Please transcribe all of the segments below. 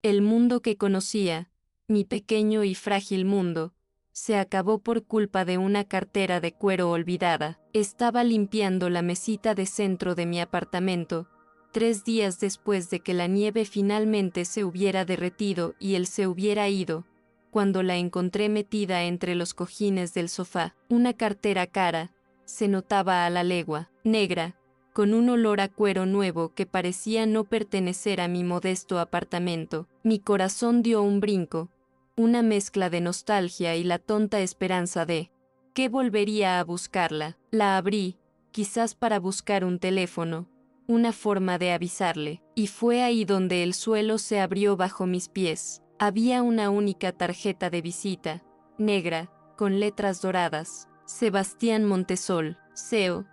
El mundo que conocía, mi pequeño y frágil mundo, se acabó por culpa de una cartera de cuero olvidada. Estaba limpiando la mesita de centro de mi apartamento, 3 días después de que la nieve finalmente se hubiera derretido y él se hubiera ido, cuando la encontré metida entre los cojines del sofá. Una cartera cara, se notaba a la legua, negra, con un olor a cuero nuevo que parecía no pertenecer a mi modesto apartamento. Mi corazón dio un brinco, una mezcla de nostalgia y la tonta esperanza de que volvería a buscarla. La abrí, quizás para buscar un teléfono, una forma de avisarle, y fue ahí donde el suelo se abrió bajo mis pies. Había una única tarjeta de visita, negra, con letras doradas. Sebastián Montesol, CEO,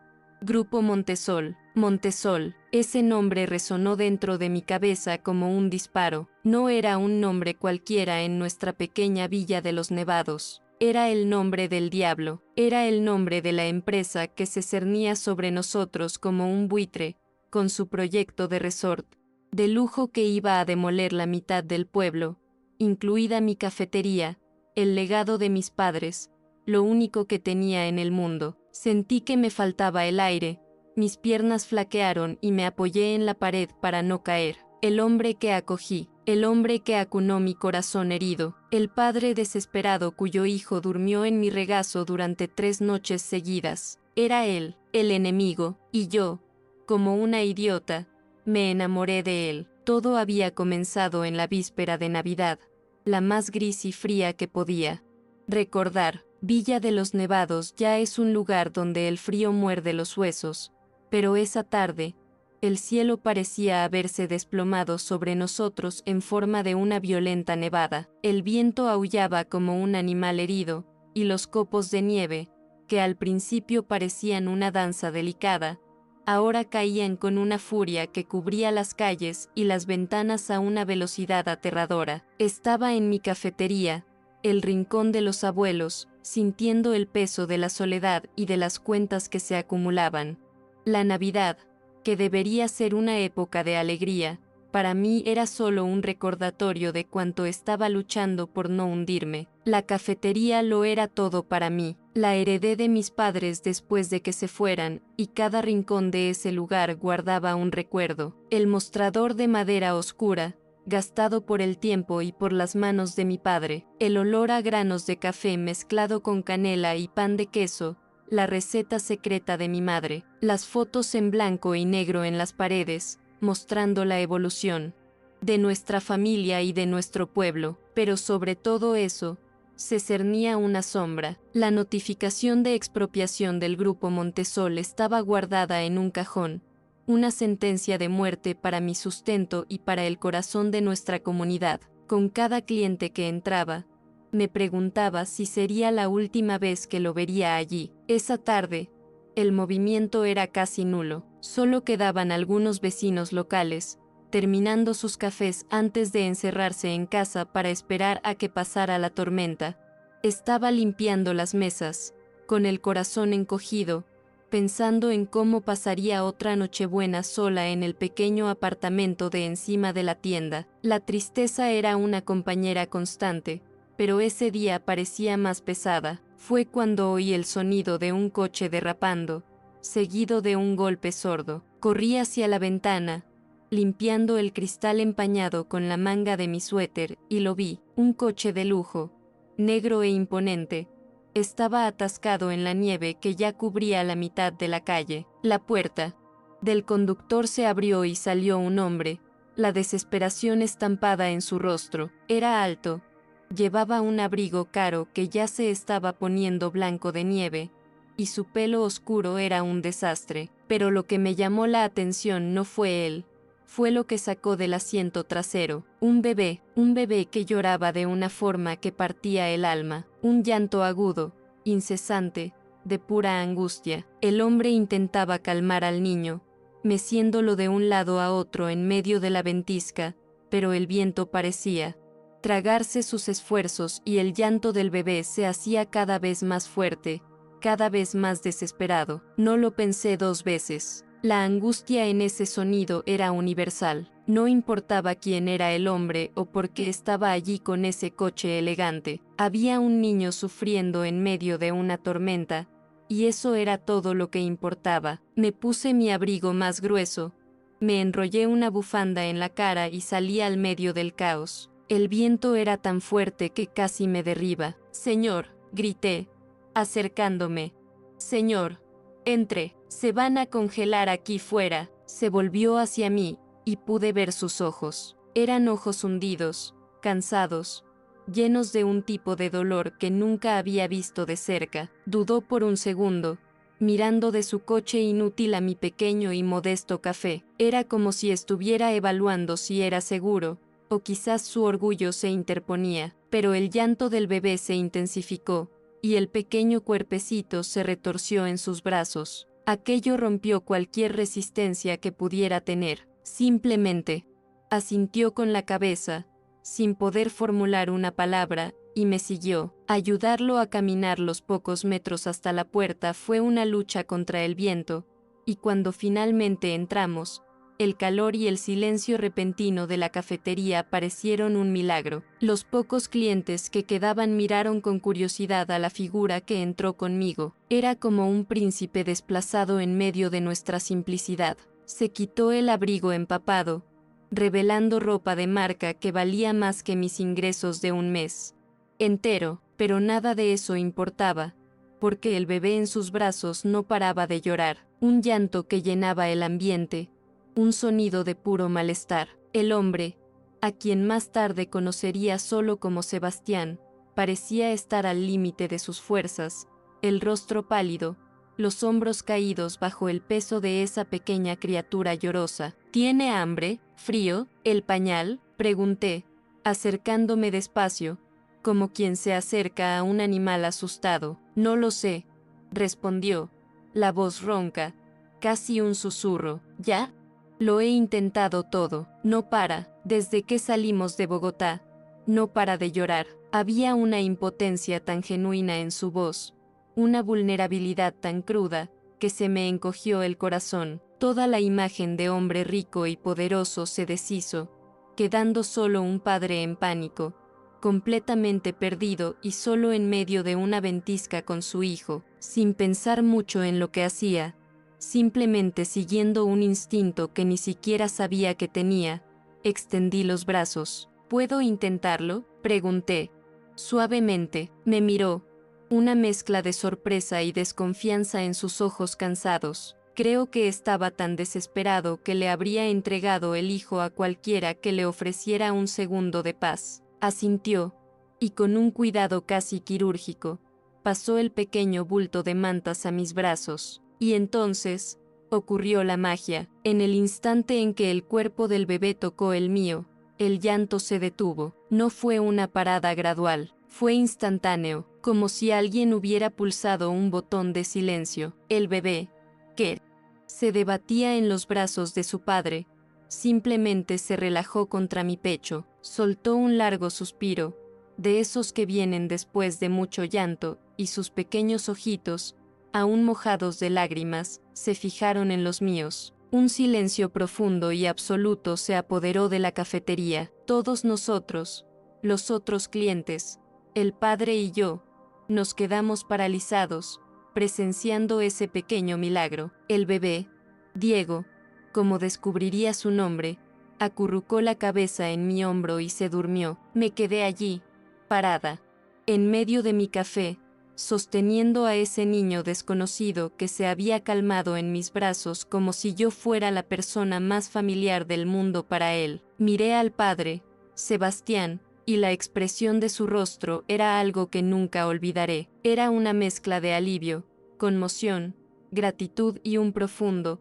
Grupo Montesol. Montesol, ese nombre resonó dentro de mi cabeza como un disparo. No era un nombre cualquiera en nuestra pequeña villa de los Nevados. Era el nombre del diablo, era el nombre de la empresa que se cernía sobre nosotros como un buitre, con su proyecto de resort, de lujo que iba a demoler la mitad del pueblo, incluida mi cafetería, el legado de mis padres, lo único que tenía en el mundo. Sentí que me faltaba el aire, mis piernas flaquearon y me apoyé en la pared para no caer. El hombre que acogí, el hombre que acunó mi corazón herido, el padre desesperado cuyo hijo durmió en mi regazo durante 3 noches seguidas. Era él, el enemigo, y yo, como una idiota, me enamoré de él. Todo había comenzado en la víspera de Navidad, la más gris y fría que podía recordar. Villa de los Nevados ya es un lugar donde el frío muerde los huesos, pero esa tarde, el cielo parecía haberse desplomado sobre nosotros en forma de una violenta nevada. El viento aullaba como un animal herido, y los copos de nieve, que al principio parecían una danza delicada, ahora caían con una furia que cubría las calles y las ventanas a una velocidad aterradora. Estaba en mi cafetería, el rincón de los abuelos, sintiendo el peso de la soledad y de las cuentas que se acumulaban. La Navidad, que debería ser una época de alegría, para mí era solo un recordatorio de cuánto estaba luchando por no hundirme. La cafetería lo era todo para mí. La heredé de mis padres después de que se fueran, y cada rincón de ese lugar guardaba un recuerdo. El mostrador de madera oscura, gastado por el tiempo y por las manos de mi padre, el olor a granos de café mezclado con canela y pan de queso, la receta secreta de mi madre, las fotos en blanco y negro en las paredes, mostrando la evolución de nuestra familia y de nuestro pueblo. Pero sobre todo eso, se cernía una sombra. La notificación de expropiación del Grupo Montesol estaba guardada en un cajón, una sentencia de muerte para mi sustento y para el corazón de nuestra comunidad. Con cada cliente que entraba, me preguntaba si sería la última vez que lo vería allí. Esa tarde, el movimiento era casi nulo. Solo quedaban algunos vecinos locales, terminando sus cafés antes de encerrarse en casa para esperar a que pasara la tormenta. Estaba limpiando las mesas, con el corazón encogido, pensando en cómo pasaría otra Nochebuena sola en el pequeño apartamento de encima de la tienda. La tristeza era una compañera constante, pero ese día parecía más pesada. Fue cuando oí el sonido de un coche derrapando, seguido de un golpe sordo. Corrí hacia la ventana, limpiando el cristal empañado con la manga de mi suéter, y lo vi. Un coche de lujo, negro e imponente, estaba atascado en la nieve que ya cubría la mitad de la calle. La puerta del conductor se abrió y salió un hombre, la desesperación estampada en su rostro. Era alto, llevaba un abrigo caro que ya se estaba poniendo blanco de nieve, y su pelo oscuro era un desastre. Pero lo que me llamó la atención no fue él, fue lo que sacó del asiento trasero. Un bebé que lloraba de una forma que partía el alma, un llanto agudo, incesante, de pura angustia. El hombre intentaba calmar al niño, meciéndolo de un lado a otro en medio de la ventisca, pero el viento parecía tragarse sus esfuerzos y el llanto del bebé se hacía cada vez más fuerte, cada vez más desesperado. No lo pensé 2 veces. La angustia en ese sonido era universal. No importaba quién era el hombre o por qué estaba allí con ese coche elegante. Había un niño sufriendo en medio de una tormenta, y eso era todo lo que importaba. Me puse mi abrigo más grueso, me enrollé una bufanda en la cara y salí al medio del caos. El viento era tan fuerte que casi me derriba. «Señor», grité, acercándome. «Señor, entre, se van a congelar aquí fuera». Se volvió hacia mí, y pude ver sus ojos. Eran ojos hundidos, cansados, llenos de un tipo de dolor que nunca había visto de cerca. Dudó por un segundo, mirando de su coche inútil a mi pequeño y modesto café. Era como si estuviera evaluando si era seguro, o quizás su orgullo se interponía, pero el llanto del bebé se intensificó, y el pequeño cuerpecito se retorció en sus brazos. Aquello rompió cualquier resistencia que pudiera tener. Simplemente asintió con la cabeza, sin poder formular una palabra, y me siguió. Ayudarlo a caminar los pocos metros hasta la puerta fue una lucha contra el viento, y cuando finalmente entramos, el calor y el silencio repentino de la cafetería parecieron un milagro. Los pocos clientes que quedaban miraron con curiosidad a la figura que entró conmigo. Era como un príncipe desplazado en medio de nuestra simplicidad. Se quitó el abrigo empapado, revelando ropa de marca que valía más que mis ingresos de un mes entero, pero nada de eso importaba, porque el bebé en sus brazos no paraba de llorar, un llanto que llenaba el ambiente, un sonido de puro malestar. El hombre, a quien más tarde conocería solo como Sebastián, parecía estar al límite de sus fuerzas, el rostro pálido, los hombros caídos bajo el peso de esa pequeña criatura llorosa. ¿Tiene hambre? ¿Frío? ¿El pañal?, pregunté, acercándome despacio, como quien se acerca a un animal asustado. No lo sé, respondió, la voz ronca, casi un susurro. ¿Ya? Lo he intentado todo. No para, desde que salimos de Bogotá. No para de llorar. Había una impotencia tan genuina en su voz, una vulnerabilidad tan cruda, que se me encogió el corazón. Toda la imagen de hombre rico y poderoso se deshizo, quedando solo un padre en pánico, completamente perdido y solo en medio de una ventisca con su hijo, sin pensar mucho en lo que hacía, simplemente siguiendo un instinto que ni siquiera sabía que tenía. Extendí los brazos. ¿Puedo intentarlo?, pregunté. Suavemente, me miró, una mezcla de sorpresa y desconfianza en sus ojos cansados. Creo que estaba tan desesperado que le habría entregado el hijo a cualquiera que le ofreciera un segundo de paz. Asintió, y con un cuidado casi quirúrgico, pasó el pequeño bulto de mantas a mis brazos. Y entonces, ocurrió la magia. En el instante en que el cuerpo del bebé tocó el mío, el llanto se detuvo. No fue una parada gradual, fue instantáneo, como si alguien hubiera pulsado un botón de silencio. El bebé, que se debatía en los brazos de su padre, simplemente se relajó contra mi pecho, soltó un largo suspiro, de esos que vienen después de mucho llanto, y sus pequeños ojitos, aún mojados de lágrimas, se fijaron en los míos. Un silencio profundo y absoluto se apoderó de la cafetería. Todos nosotros, los otros clientes, el padre y yo, nos quedamos paralizados, presenciando ese pequeño milagro. El bebé, Diego, como descubriría su nombre, acurrucó la cabeza en mi hombro y se durmió. Me quedé allí, parada, en medio de mi café, sosteniendo a ese niño desconocido que se había calmado en mis brazos como si yo fuera la persona más familiar del mundo para él. Miré al padre, Sebastián, y la expresión de su rostro era algo que nunca olvidaré. Era una mezcla de alivio, conmoción, gratitud y un profundo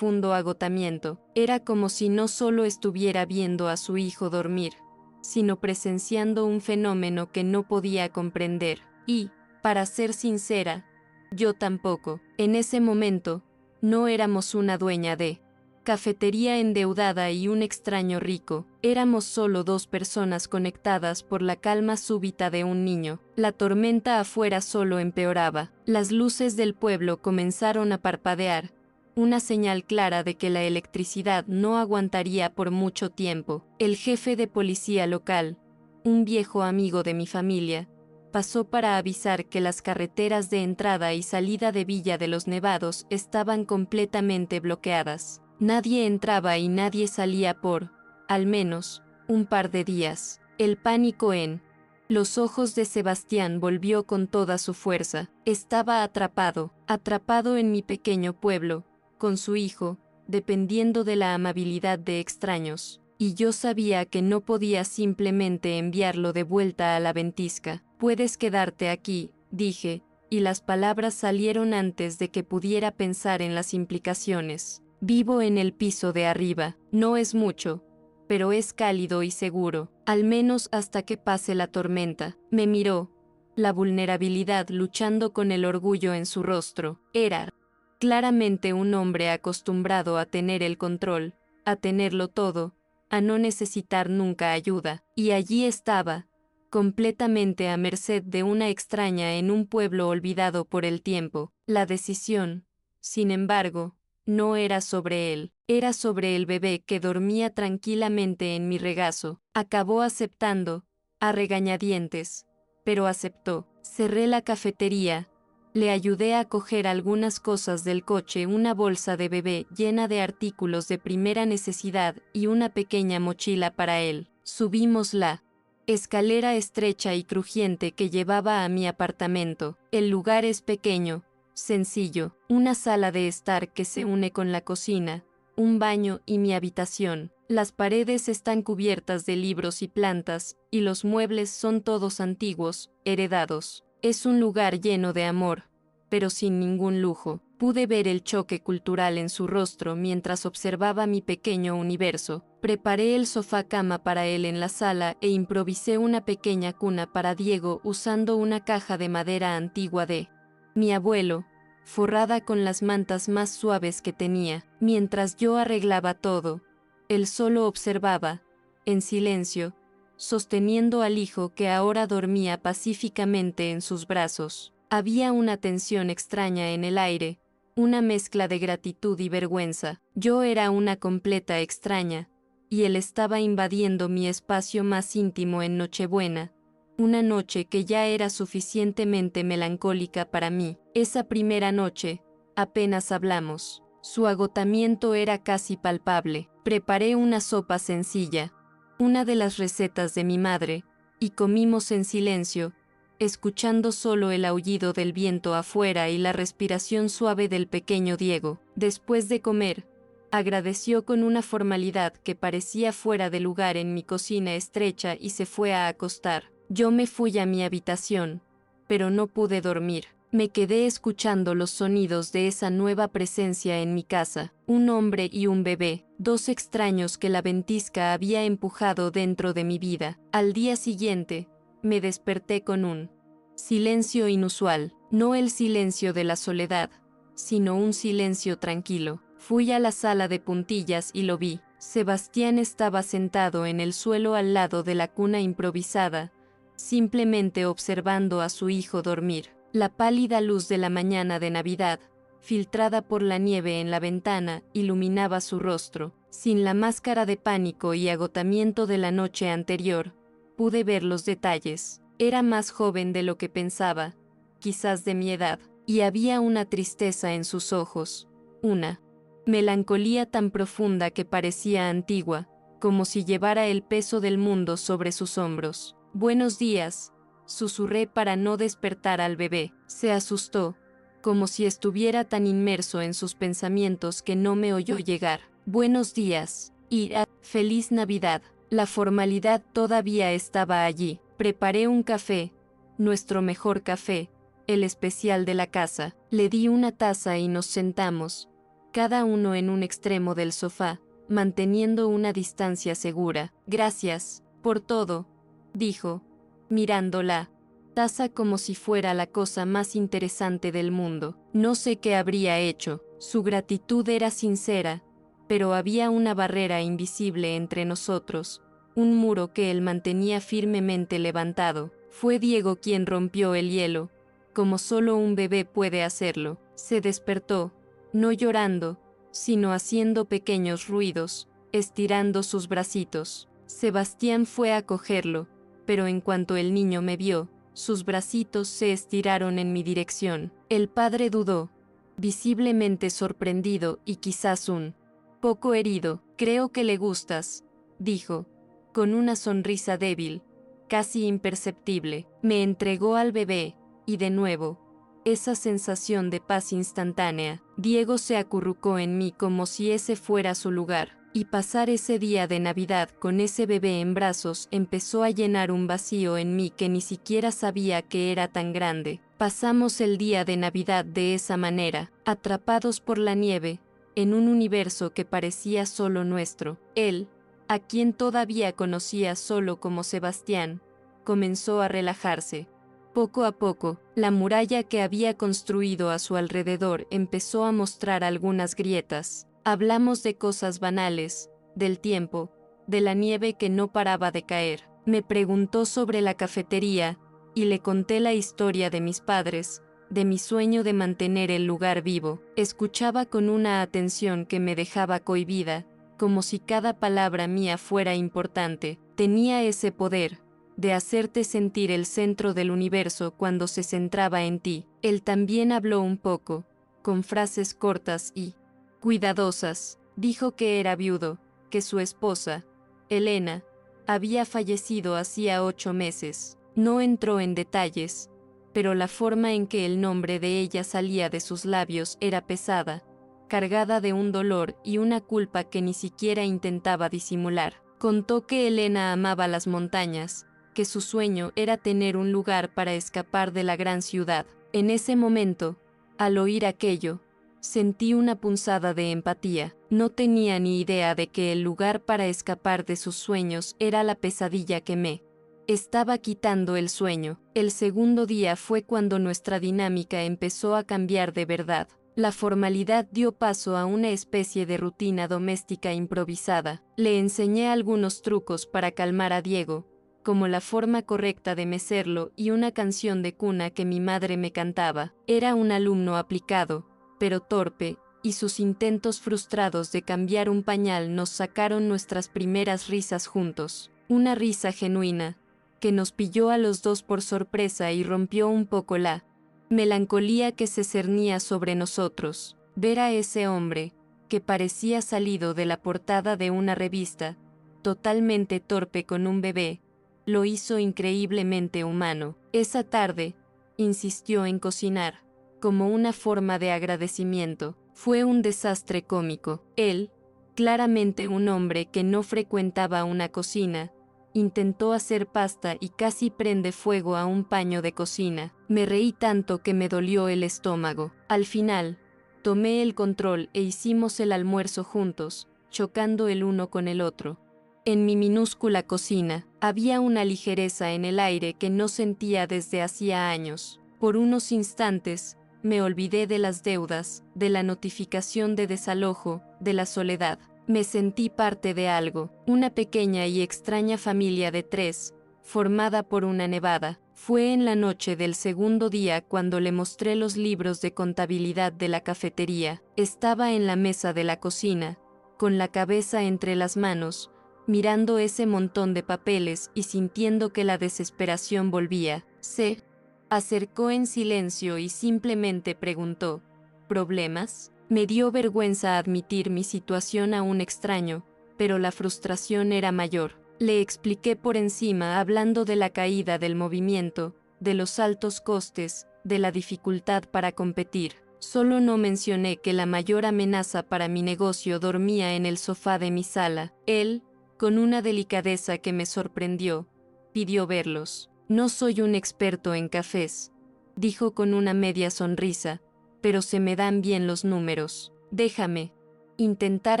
agotamiento. Era como si no solo estuviera viendo a su hijo dormir, sino presenciando un fenómeno que no podía comprender. Y, para ser sincera, yo tampoco. En ese momento, no éramos una dueña de cafetería endeudada y un extraño rico. Éramos solo dos personas conectadas por la calma súbita de un niño. La tormenta afuera solo empeoraba. Las luces del pueblo comenzaron a parpadear, una señal clara de que la electricidad no aguantaría por mucho tiempo. El jefe de policía local, un viejo amigo de mi familia, pasó para avisar que las carreteras de entrada y salida de Villa de los Nevados estaban completamente bloqueadas. Nadie entraba y nadie salía por, al menos, un par de días. El pánico en los ojos de Sebastián volvió con toda su fuerza. Estaba atrapado en mi pequeño pueblo, con su hijo, dependiendo de la amabilidad de extraños. Y yo sabía que no podía simplemente enviarlo de vuelta a la ventisca. Puedes quedarte aquí, dije, y las palabras salieron antes de que pudiera pensar en las implicaciones. Vivo en el piso de arriba, no es mucho, pero es cálido y seguro, al menos hasta que pase la tormenta. Me miró, la vulnerabilidad luchando con el orgullo en su rostro. Era claramente un hombre acostumbrado a tener el control, a tenerlo todo, a no necesitar nunca ayuda. Y allí estaba, completamente a merced de una extraña en un pueblo olvidado por el tiempo. La decisión, sin embargo, no era sobre él, era sobre el bebé que dormía tranquilamente en mi regazo. Acabó aceptando, a regañadientes, pero aceptó. Cerré la cafetería, le ayudé a coger algunas cosas del coche, una bolsa de bebé llena de artículos de primera necesidad y una pequeña mochila para él. Subimos la escalera estrecha y crujiente que llevaba a mi apartamento. El lugar es pequeño, sencillo, una sala de estar que se une con la cocina, un baño y mi habitación. Las paredes están cubiertas de libros y plantas, y los muebles son todos antiguos, heredados. Es un lugar lleno de amor, pero sin ningún lujo. Pude ver el choque cultural en su rostro mientras observaba mi pequeño universo. Preparé el sofá-cama para él en la sala e improvisé una pequeña cuna para Diego usando una caja de madera antigua de mi abuelo, forrada con las mantas más suaves que tenía. Mientras yo arreglaba todo, él solo observaba, en silencio, sosteniendo al hijo que ahora dormía pacíficamente en sus brazos. Había una tensión extraña en el aire, una mezcla de gratitud y vergüenza. Yo era una completa extraña, y él estaba invadiendo mi espacio más íntimo en Nochebuena, una noche que ya era suficientemente melancólica para mí. Esa primera noche, apenas hablamos. Su agotamiento era casi palpable. Preparé una sopa sencilla, una de las recetas de mi madre, y comimos en silencio, escuchando solo el aullido del viento afuera y la respiración suave del pequeño Diego. Después de comer, agradeció con una formalidad que parecía fuera de lugar en mi cocina estrecha y se fue a acostar. Yo me fui a mi habitación, pero no pude dormir. Me quedé escuchando los sonidos de esa nueva presencia en mi casa, un hombre y un bebé, dos extraños que la ventisca había empujado dentro de mi vida. Al día siguiente, me desperté con un silencio inusual, no el silencio de la soledad, sino un silencio tranquilo. Fui a la sala de puntillas y lo vi. Sebastián estaba sentado en el suelo al lado de la cuna improvisada, simplemente observando a su hijo dormir. La pálida luz de la mañana de Navidad, filtrada por la nieve en la ventana, iluminaba su rostro. Sin la máscara de pánico y agotamiento de la noche anterior, pude ver los detalles. Era más joven de lo que pensaba, quizás de mi edad, y había una tristeza en sus ojos, una melancolía tan profunda que parecía antigua, como si llevara el peso del mundo sobre sus hombros. «Buenos días», susurré para no despertar al bebé. Se asustó, como si estuviera tan inmerso en sus pensamientos que no me oyó llegar. «Buenos días» y «Feliz Navidad». La formalidad todavía estaba allí. Preparé un café, nuestro mejor café, el especial de la casa. Le di una taza y nos sentamos, cada uno en un extremo del sofá, manteniendo una distancia segura. «Gracias por todo», dijo, mirando la taza como si fuera la cosa más interesante del mundo. No sé qué habría hecho. Su gratitud era sincera, pero había una barrera invisible entre nosotros, un muro que él mantenía firmemente levantado. Fue Diego quien rompió el hielo, como solo un bebé puede hacerlo. Se despertó, no llorando, sino haciendo pequeños ruidos, estirando sus bracitos. Sebastián fue a cogerlo, pero en cuanto el niño me vio, sus bracitos se estiraron en mi dirección. El padre dudó, visiblemente sorprendido y quizás un poco herido. «Creo que le gustas», dijo, con una sonrisa débil, casi imperceptible. Me entregó al bebé, y de nuevo, esa sensación de paz instantánea. Diego se acurrucó en mí como si ese fuera su lugar, y pasar ese día de Navidad con ese bebé en brazos empezó a llenar un vacío en mí que ni siquiera sabía que era tan grande. Pasamos el día de Navidad de esa manera, atrapados por la nieve, en un universo que parecía solo nuestro. Él, a quien todavía conocía solo como Sebastián, comenzó a relajarse. Poco a poco, la muralla que había construido a su alrededor empezó a mostrar algunas grietas. Hablamos de cosas banales, del tiempo, de la nieve que no paraba de caer. Me preguntó sobre la cafetería, y le conté la historia de mis padres, de mi sueño de mantener el lugar vivo. Escuchaba con una atención que me dejaba cohibida, como si cada palabra mía fuera importante. Tenía ese poder de hacerte sentir el centro del universo cuando se centraba en ti. Él también habló un poco, con frases cortas y cuidadosas. Dijo que era viudo, que su esposa, Elena, había fallecido hacía 8 meses. No entró en detalles, pero la forma en que el nombre de ella salía de sus labios era pesada, cargada de un dolor y una culpa que ni siquiera intentaba disimular. Contó que Elena amaba las montañas, que su sueño era tener un lugar para escapar de la gran ciudad. En ese momento, al oír aquello, sentí una punzada de empatía. No tenía ni idea de que el lugar para escapar de sus sueños era la pesadilla que me estaba quitando el sueño. El segundo día fue cuando nuestra dinámica empezó a cambiar de verdad. La formalidad dio paso a una especie de rutina doméstica improvisada. Le enseñé algunos trucos para calmar a Diego, como la forma correcta de mecerlo y una canción de cuna que mi madre me cantaba. Era un alumno aplicado, pero torpe, y sus intentos frustrados de cambiar un pañal nos sacaron nuestras primeras risas juntos. Una risa genuina, que nos pilló a los dos por sorpresa y rompió un poco la melancolía que se cernía sobre nosotros. Ver a ese hombre, que parecía salido de la portada de una revista, totalmente torpe con un bebé, lo hizo increíblemente humano. Esa tarde, insistió en cocinar, como una forma de agradecimiento. Fue un desastre cómico. Él, claramente un hombre que no frecuentaba una cocina, intentó hacer pasta y casi prende fuego a un paño de cocina. Me reí tanto que me dolió el estómago. Al final, tomé el control e hicimos el almuerzo juntos, chocando el uno con el otro. En mi minúscula cocina, había una ligereza en el aire que no sentía desde hacía años. Por unos instantes, me olvidé de las deudas, de la notificación de desalojo, de la soledad. Me sentí parte de algo, una pequeña y extraña familia de 3, formada por una nevada. Fue en la noche del segundo día cuando le mostré los libros de contabilidad de la cafetería. Estaba en la mesa de la cocina, con la cabeza entre las manos, mirando ese montón de papeles y sintiendo que la desesperación volvía. Se acercó en silencio y simplemente preguntó, ¿problemas? Me dio vergüenza admitir mi situación a un extraño, pero la frustración era mayor. Le expliqué por encima hablando de la caída del movimiento, de los altos costes, de la dificultad para competir. Solo no mencioné que la mayor amenaza para mi negocio dormía en el sofá de mi sala. Él, con una delicadeza que me sorprendió, pidió verlos. No soy un experto en cafés, dijo con una media sonrisa, pero se me dan bien los números. Déjame intentar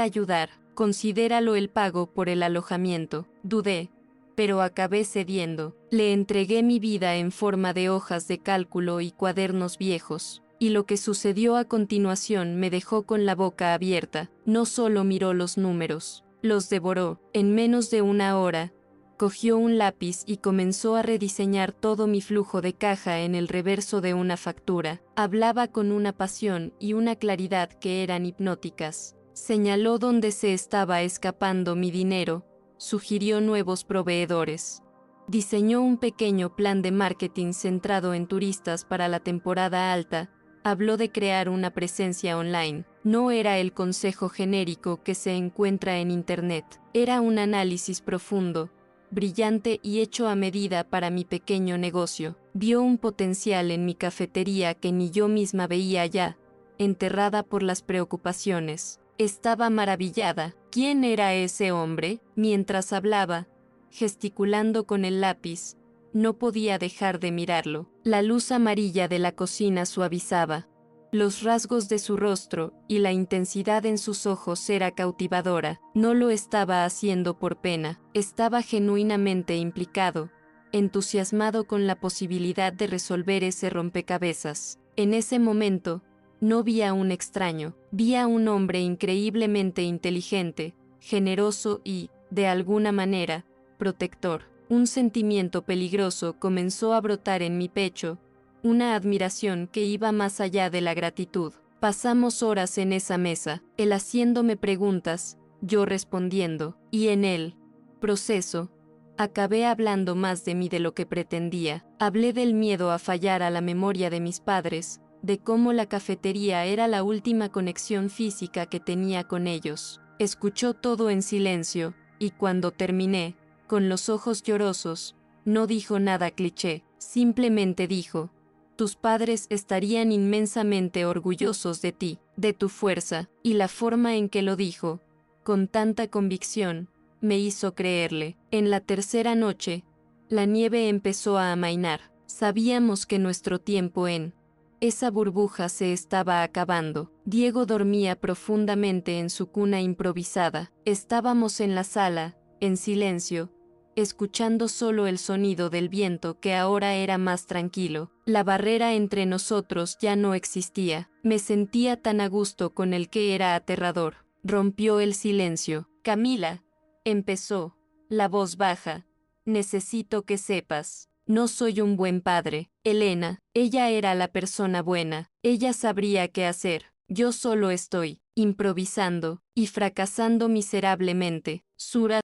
ayudar. Considéralo el pago por el alojamiento. Dudé, pero acabé cediendo. Le entregué mi vida en forma de hojas de cálculo y cuadernos viejos, y lo que sucedió a continuación me dejó con la boca abierta. No solo miró los números, los devoró. En menos de una hora, cogió un lápiz y comenzó a rediseñar todo mi flujo de caja en el reverso de una factura. Hablaba con una pasión y una claridad que eran hipnóticas. Señaló dónde se estaba escapando mi dinero, sugirió nuevos proveedores. Diseñó un pequeño plan de marketing centrado en turistas para la temporada alta, habló de crear una presencia online. No era el consejo genérico que se encuentra en Internet, era un análisis profundo, brillante y hecho a medida para mi pequeño negocio. Vio un potencial en mi cafetería que ni yo misma veía ya, enterrada por las preocupaciones. Estaba maravillada. ¿Quién era ese hombre? Mientras hablaba, gesticulando con el lápiz, no podía dejar de mirarlo. La luz amarilla de la cocina suavizaba los rasgos de su rostro y la intensidad en sus ojos era cautivadora. No lo estaba haciendo por pena, estaba genuinamente implicado, entusiasmado con la posibilidad de resolver ese rompecabezas. En ese momento, no vi a un extraño, vi a un hombre increíblemente inteligente, generoso y, de alguna manera, protector. Un sentimiento peligroso comenzó a brotar en mi pecho, una admiración que iba más allá de la gratitud. Pasamos horas en esa mesa, él haciéndome preguntas, yo respondiendo, y en el proceso, acabé hablando más de mí de lo que pretendía. Hablé del miedo a fallar a la memoria de mis padres, de cómo la cafetería era la última conexión física que tenía con ellos. Escuchó todo en silencio, y cuando terminé, con los ojos llorosos, no dijo nada cliché, simplemente dijo: tus padres estarían inmensamente orgullosos de ti, de tu fuerza, y la forma en que lo dijo, con tanta convicción, me hizo creerle. En la tercera noche, la nieve empezó a amainar. Sabíamos que nuestro tiempo en esa burbuja se estaba acabando. Diego dormía profundamente en su cuna improvisada. Estábamos en la sala, en silencio, escuchando solo el sonido del viento que ahora era más tranquilo. La barrera entre nosotros ya no existía. Me sentía tan a gusto con el que era aterrador. Rompió el silencio. Camila, empezó, la voz baja, necesito que sepas, no soy un buen padre. Elena, ella era la persona buena, ella sabría qué hacer. Yo solo estoy improvisando y fracasando miserablemente. Sura,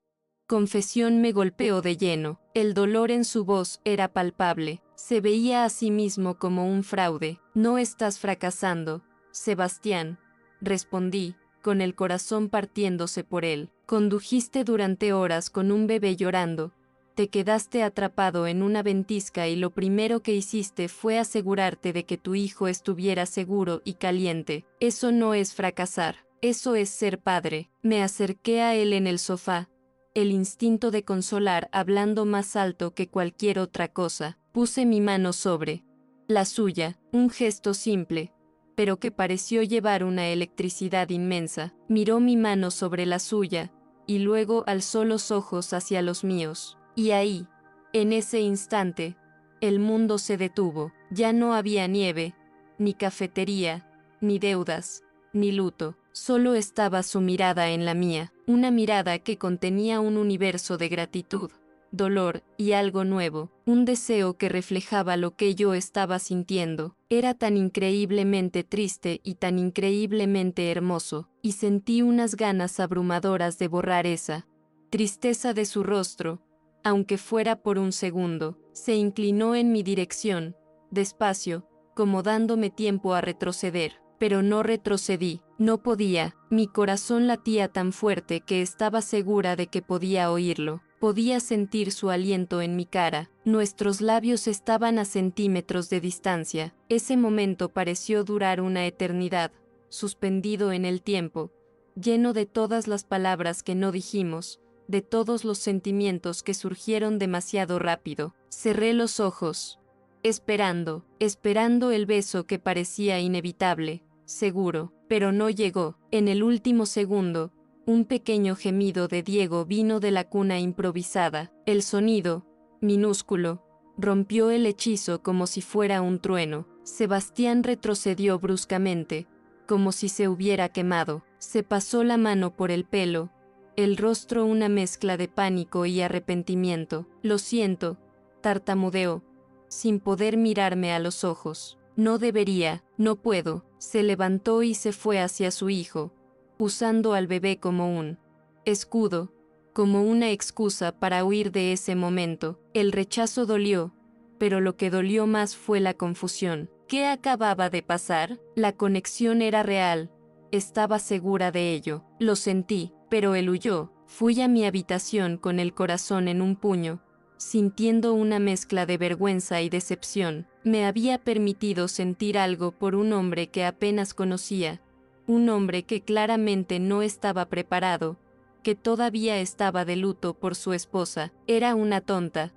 confesión me golpeó de lleno. El dolor en su voz era palpable. Se veía a sí mismo como un fraude. No estás fracasando, Sebastián, respondí, con el corazón partiéndose por él. Condujiste durante horas con un bebé llorando. Te quedaste atrapado en una ventisca y lo primero que hiciste fue asegurarte de que tu hijo estuviera seguro y caliente. Eso no es fracasar, eso es ser padre. Me acerqué a él en el sofá, el instinto de consolar hablando más alto que cualquier otra cosa. Puse mi mano sobre la suya, un gesto simple, pero que pareció llevar una electricidad inmensa. Miró mi mano sobre la suya, y luego alzó los ojos hacia los míos. Y ahí, en ese instante, el mundo se detuvo. Ya no había nieve, ni cafetería, ni deudas, ni luto. Solo estaba su mirada en la mía, una mirada que contenía un universo de gratitud, dolor y algo nuevo, un deseo que reflejaba lo que yo estaba sintiendo. Era tan increíblemente triste y tan increíblemente hermoso, y sentí unas ganas abrumadoras de borrar esa tristeza de su rostro, aunque fuera por un segundo. Se inclinó en mi dirección, despacio, como dándome tiempo a retroceder, pero no retrocedí. No podía, mi corazón latía tan fuerte que estaba segura de que podía oírlo. Podía sentir su aliento en mi cara. Nuestros labios estaban a centímetros de distancia. Ese momento pareció durar una eternidad, suspendido en el tiempo, lleno de todas las palabras que no dijimos, de todos los sentimientos que surgieron demasiado rápido. Cerré los ojos, esperando el beso que parecía inevitable, seguro, pero no llegó. En el último segundo, un pequeño gemido de Diego vino de la cuna improvisada. El sonido, minúsculo, rompió el hechizo como si fuera un trueno. Sebastián retrocedió bruscamente, como si se hubiera quemado. Se pasó la mano por el pelo, el rostro una mezcla de pánico y arrepentimiento. Lo siento, tartamudeó, sin poder mirarme a los ojos. No debería, no puedo. Se levantó y se fue hacia su hijo, usando al bebé como un escudo, como una excusa para huir de ese momento. El rechazo dolió, pero lo que dolió más fue la confusión. ¿Qué acababa de pasar? La conexión era real. Estaba segura de ello. Lo sentí, pero él huyó. Fui a mi habitación con el corazón en un puño, sintiendo una mezcla de vergüenza y decepción. Me había permitido sentir algo por un hombre que apenas conocía, un hombre que claramente no estaba preparado, que todavía estaba de luto por su esposa. Era una tonta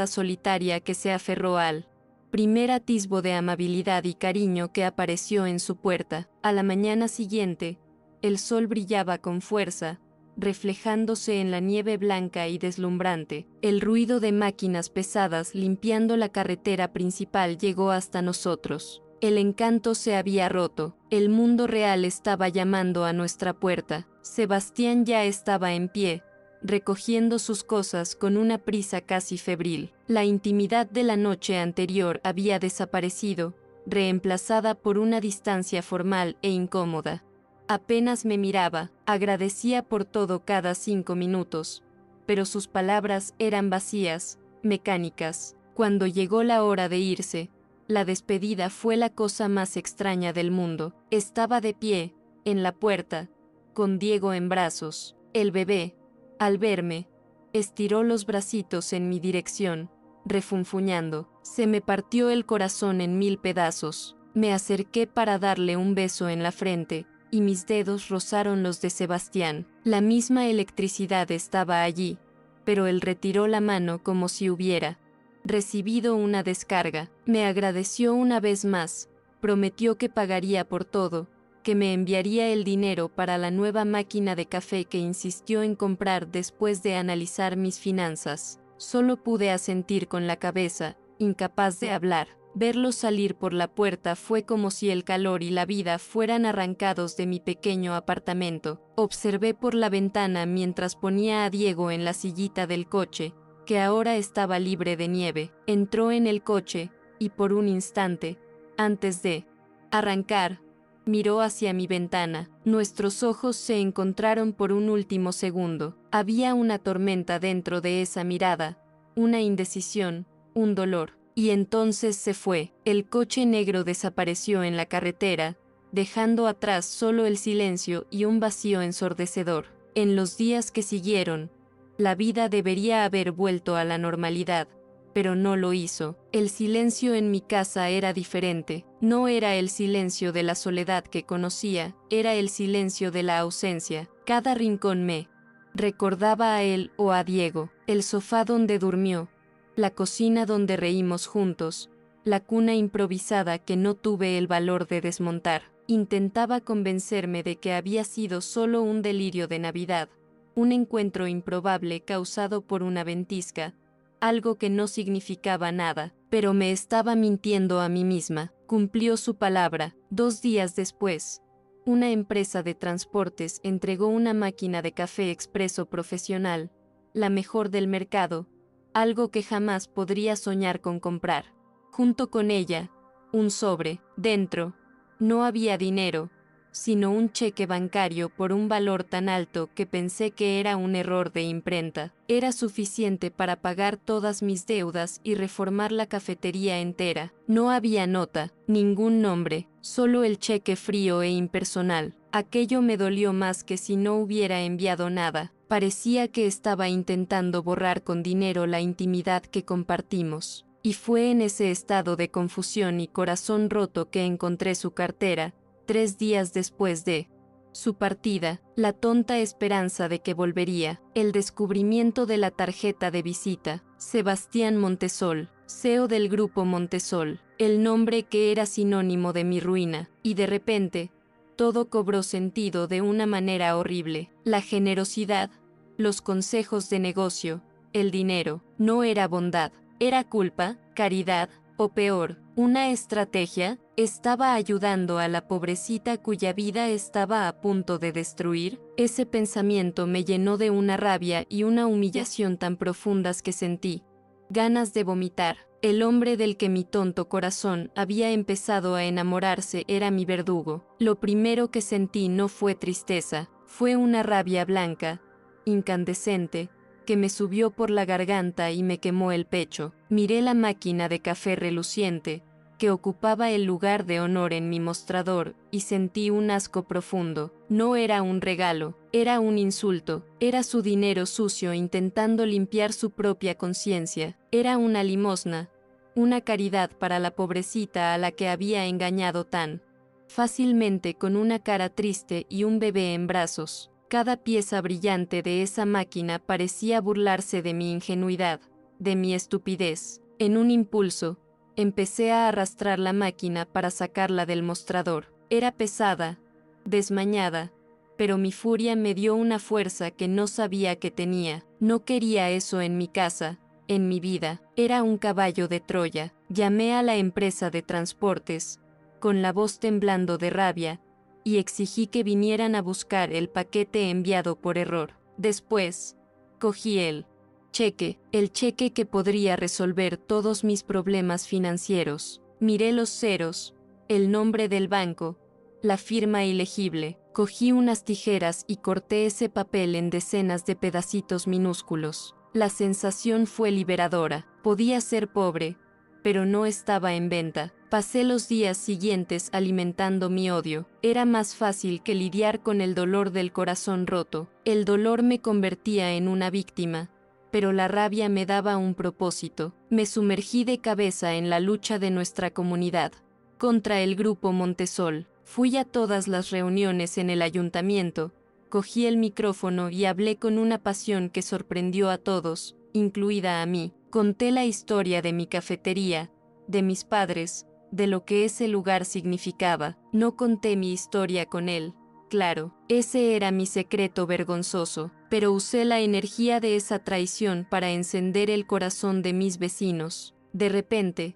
solitaria que se aferró al primer atisbo de amabilidad y cariño que apareció en su puerta. A la mañana siguiente, el sol brillaba con fuerza, reflejándose en la nieve blanca y deslumbrante. El ruido de máquinas pesadas limpiando la carretera principal llegó hasta nosotros. El encanto se había roto. El mundo real estaba llamando a nuestra puerta. Sebastián ya estaba en pie, recogiendo sus cosas con una prisa casi febril. La intimidad de la noche anterior había desaparecido, reemplazada por una distancia formal e incómoda. Apenas me miraba, agradecía por todo cada 5 minutos, pero sus palabras eran vacías, mecánicas. Cuando llegó la hora de irse, la despedida fue la cosa más extraña del mundo. Estaba de pie, en la puerta, con Diego en brazos. El bebé, al verme, estiró los bracitos en mi dirección, refunfuñando. Se me partió el corazón en 1000 pedazos. Me acerqué para darle un beso en la frente, y mis dedos rozaron los de Sebastián. La misma electricidad estaba allí, pero él retiró la mano como si hubiera recibido una descarga. Me agradeció una vez más, prometió que pagaría por todo, que me enviaría el dinero para la nueva máquina de café que insistió en comprar después de analizar mis finanzas. Solo pude asentir con la cabeza, incapaz de hablar. Verlo salir por la puerta fue como si el calor y la vida fueran arrancados de mi pequeño apartamento. Observé por la ventana mientras ponía a Diego en la sillita del coche, que ahora estaba libre de nieve. Entró en el coche, y por un instante, antes de arrancar, miró hacia mi ventana. Nuestros ojos se encontraron por un último segundo. Había una tormenta dentro de esa mirada, una indecisión, un dolor. Y entonces se fue. El coche negro desapareció en la carretera, dejando atrás solo el silencio y un vacío ensordecedor. En los días que siguieron, la vida debería haber vuelto a la normalidad, pero no lo hizo. El silencio en mi casa era diferente. No era el silencio de la soledad que conocía, era el silencio de la ausencia. Cada rincón me recordaba a él o a Diego. El sofá donde durmió, la cocina donde reímos juntos, la cuna improvisada que no tuve el valor de desmontar. Intentaba convencerme de que había sido solo un delirio de Navidad, un encuentro improbable causado por una ventisca, algo que no significaba nada, pero me estaba mintiendo a mí misma. Cumplió su palabra. 2 días después, una empresa de transportes entregó una máquina de café expreso profesional, la mejor del mercado, algo que jamás podría soñar con comprar. Junto con ella, un sobre. Dentro, no había dinero, sino un cheque bancario por un valor tan alto que pensé que era un error de imprenta. Era suficiente para pagar todas mis deudas y reformar la cafetería entera. No había nota, ningún nombre, solo el cheque frío e impersonal. Aquello me dolió más que si no hubiera enviado nada. Parecía que estaba intentando borrar con dinero la intimidad que compartimos. Y fue en ese estado de confusión y corazón roto que encontré su cartera, 3 días después de su partida, la tonta esperanza de que volvería, el descubrimiento de la tarjeta de visita, Sebastián Montesol, CEO del grupo Montesol, el nombre que era sinónimo de mi ruina, y de repente, todo cobró sentido de una manera horrible. La generosidad, los consejos de negocio, el dinero, no era bondad, era culpa, caridad, o peor, una estrategia. ¿Estaba ayudando a la pobrecita cuya vida estaba a punto de destruir? Ese pensamiento me llenó de una rabia y una humillación tan profundas que sentí ganas de vomitar. El hombre del que mi tonto corazón había empezado a enamorarse era mi verdugo. Lo primero que sentí no fue tristeza, fue una rabia blanca, incandescente, que me subió por la garganta y me quemó el pecho. Miré la máquina de café reluciente, que ocupaba el lugar de honor en mi mostrador, y sentí un asco profundo. No era un regalo, era un insulto, era su dinero sucio intentando limpiar su propia conciencia, era una limosna, una caridad para la pobrecita a la que había engañado tan fácilmente con una cara triste y un bebé en brazos. Cada pieza brillante de esa máquina parecía burlarse de mi ingenuidad, de mi estupidez. En un impulso, empecé a arrastrar la máquina para sacarla del mostrador. Era pesada, desmañada, pero mi furia me dio una fuerza que no sabía que tenía. No quería eso en mi casa, en mi vida. Era un caballo de Troya. Llamé a la empresa de transportes, con la voz temblando de rabia, y exigí que vinieran a buscar el paquete enviado por error. Después, cogí el cheque que podría resolver todos mis problemas financieros. Miré los ceros, el nombre del banco, la firma ilegible. Cogí unas tijeras y corté ese papel en decenas de pedacitos minúsculos. La sensación fue liberadora. Podía ser pobre, pero no estaba en venta. Pasé los días siguientes alimentando mi odio. Era más fácil que lidiar con el dolor del corazón roto. El dolor me convertía en una víctima, pero la rabia me daba un propósito. Me sumergí de cabeza en la lucha de nuestra comunidad contra el grupo Montesol. Fui a todas las reuniones en el ayuntamiento, cogí el micrófono y hablé con una pasión que sorprendió a todos, incluida a mí. Conté la historia de mi cafetería, de mis padres, de lo que ese lugar significaba. No conté mi historia con él, claro, ese era mi secreto vergonzoso, pero usé la energía de esa traición para encender el corazón de mis vecinos. De repente,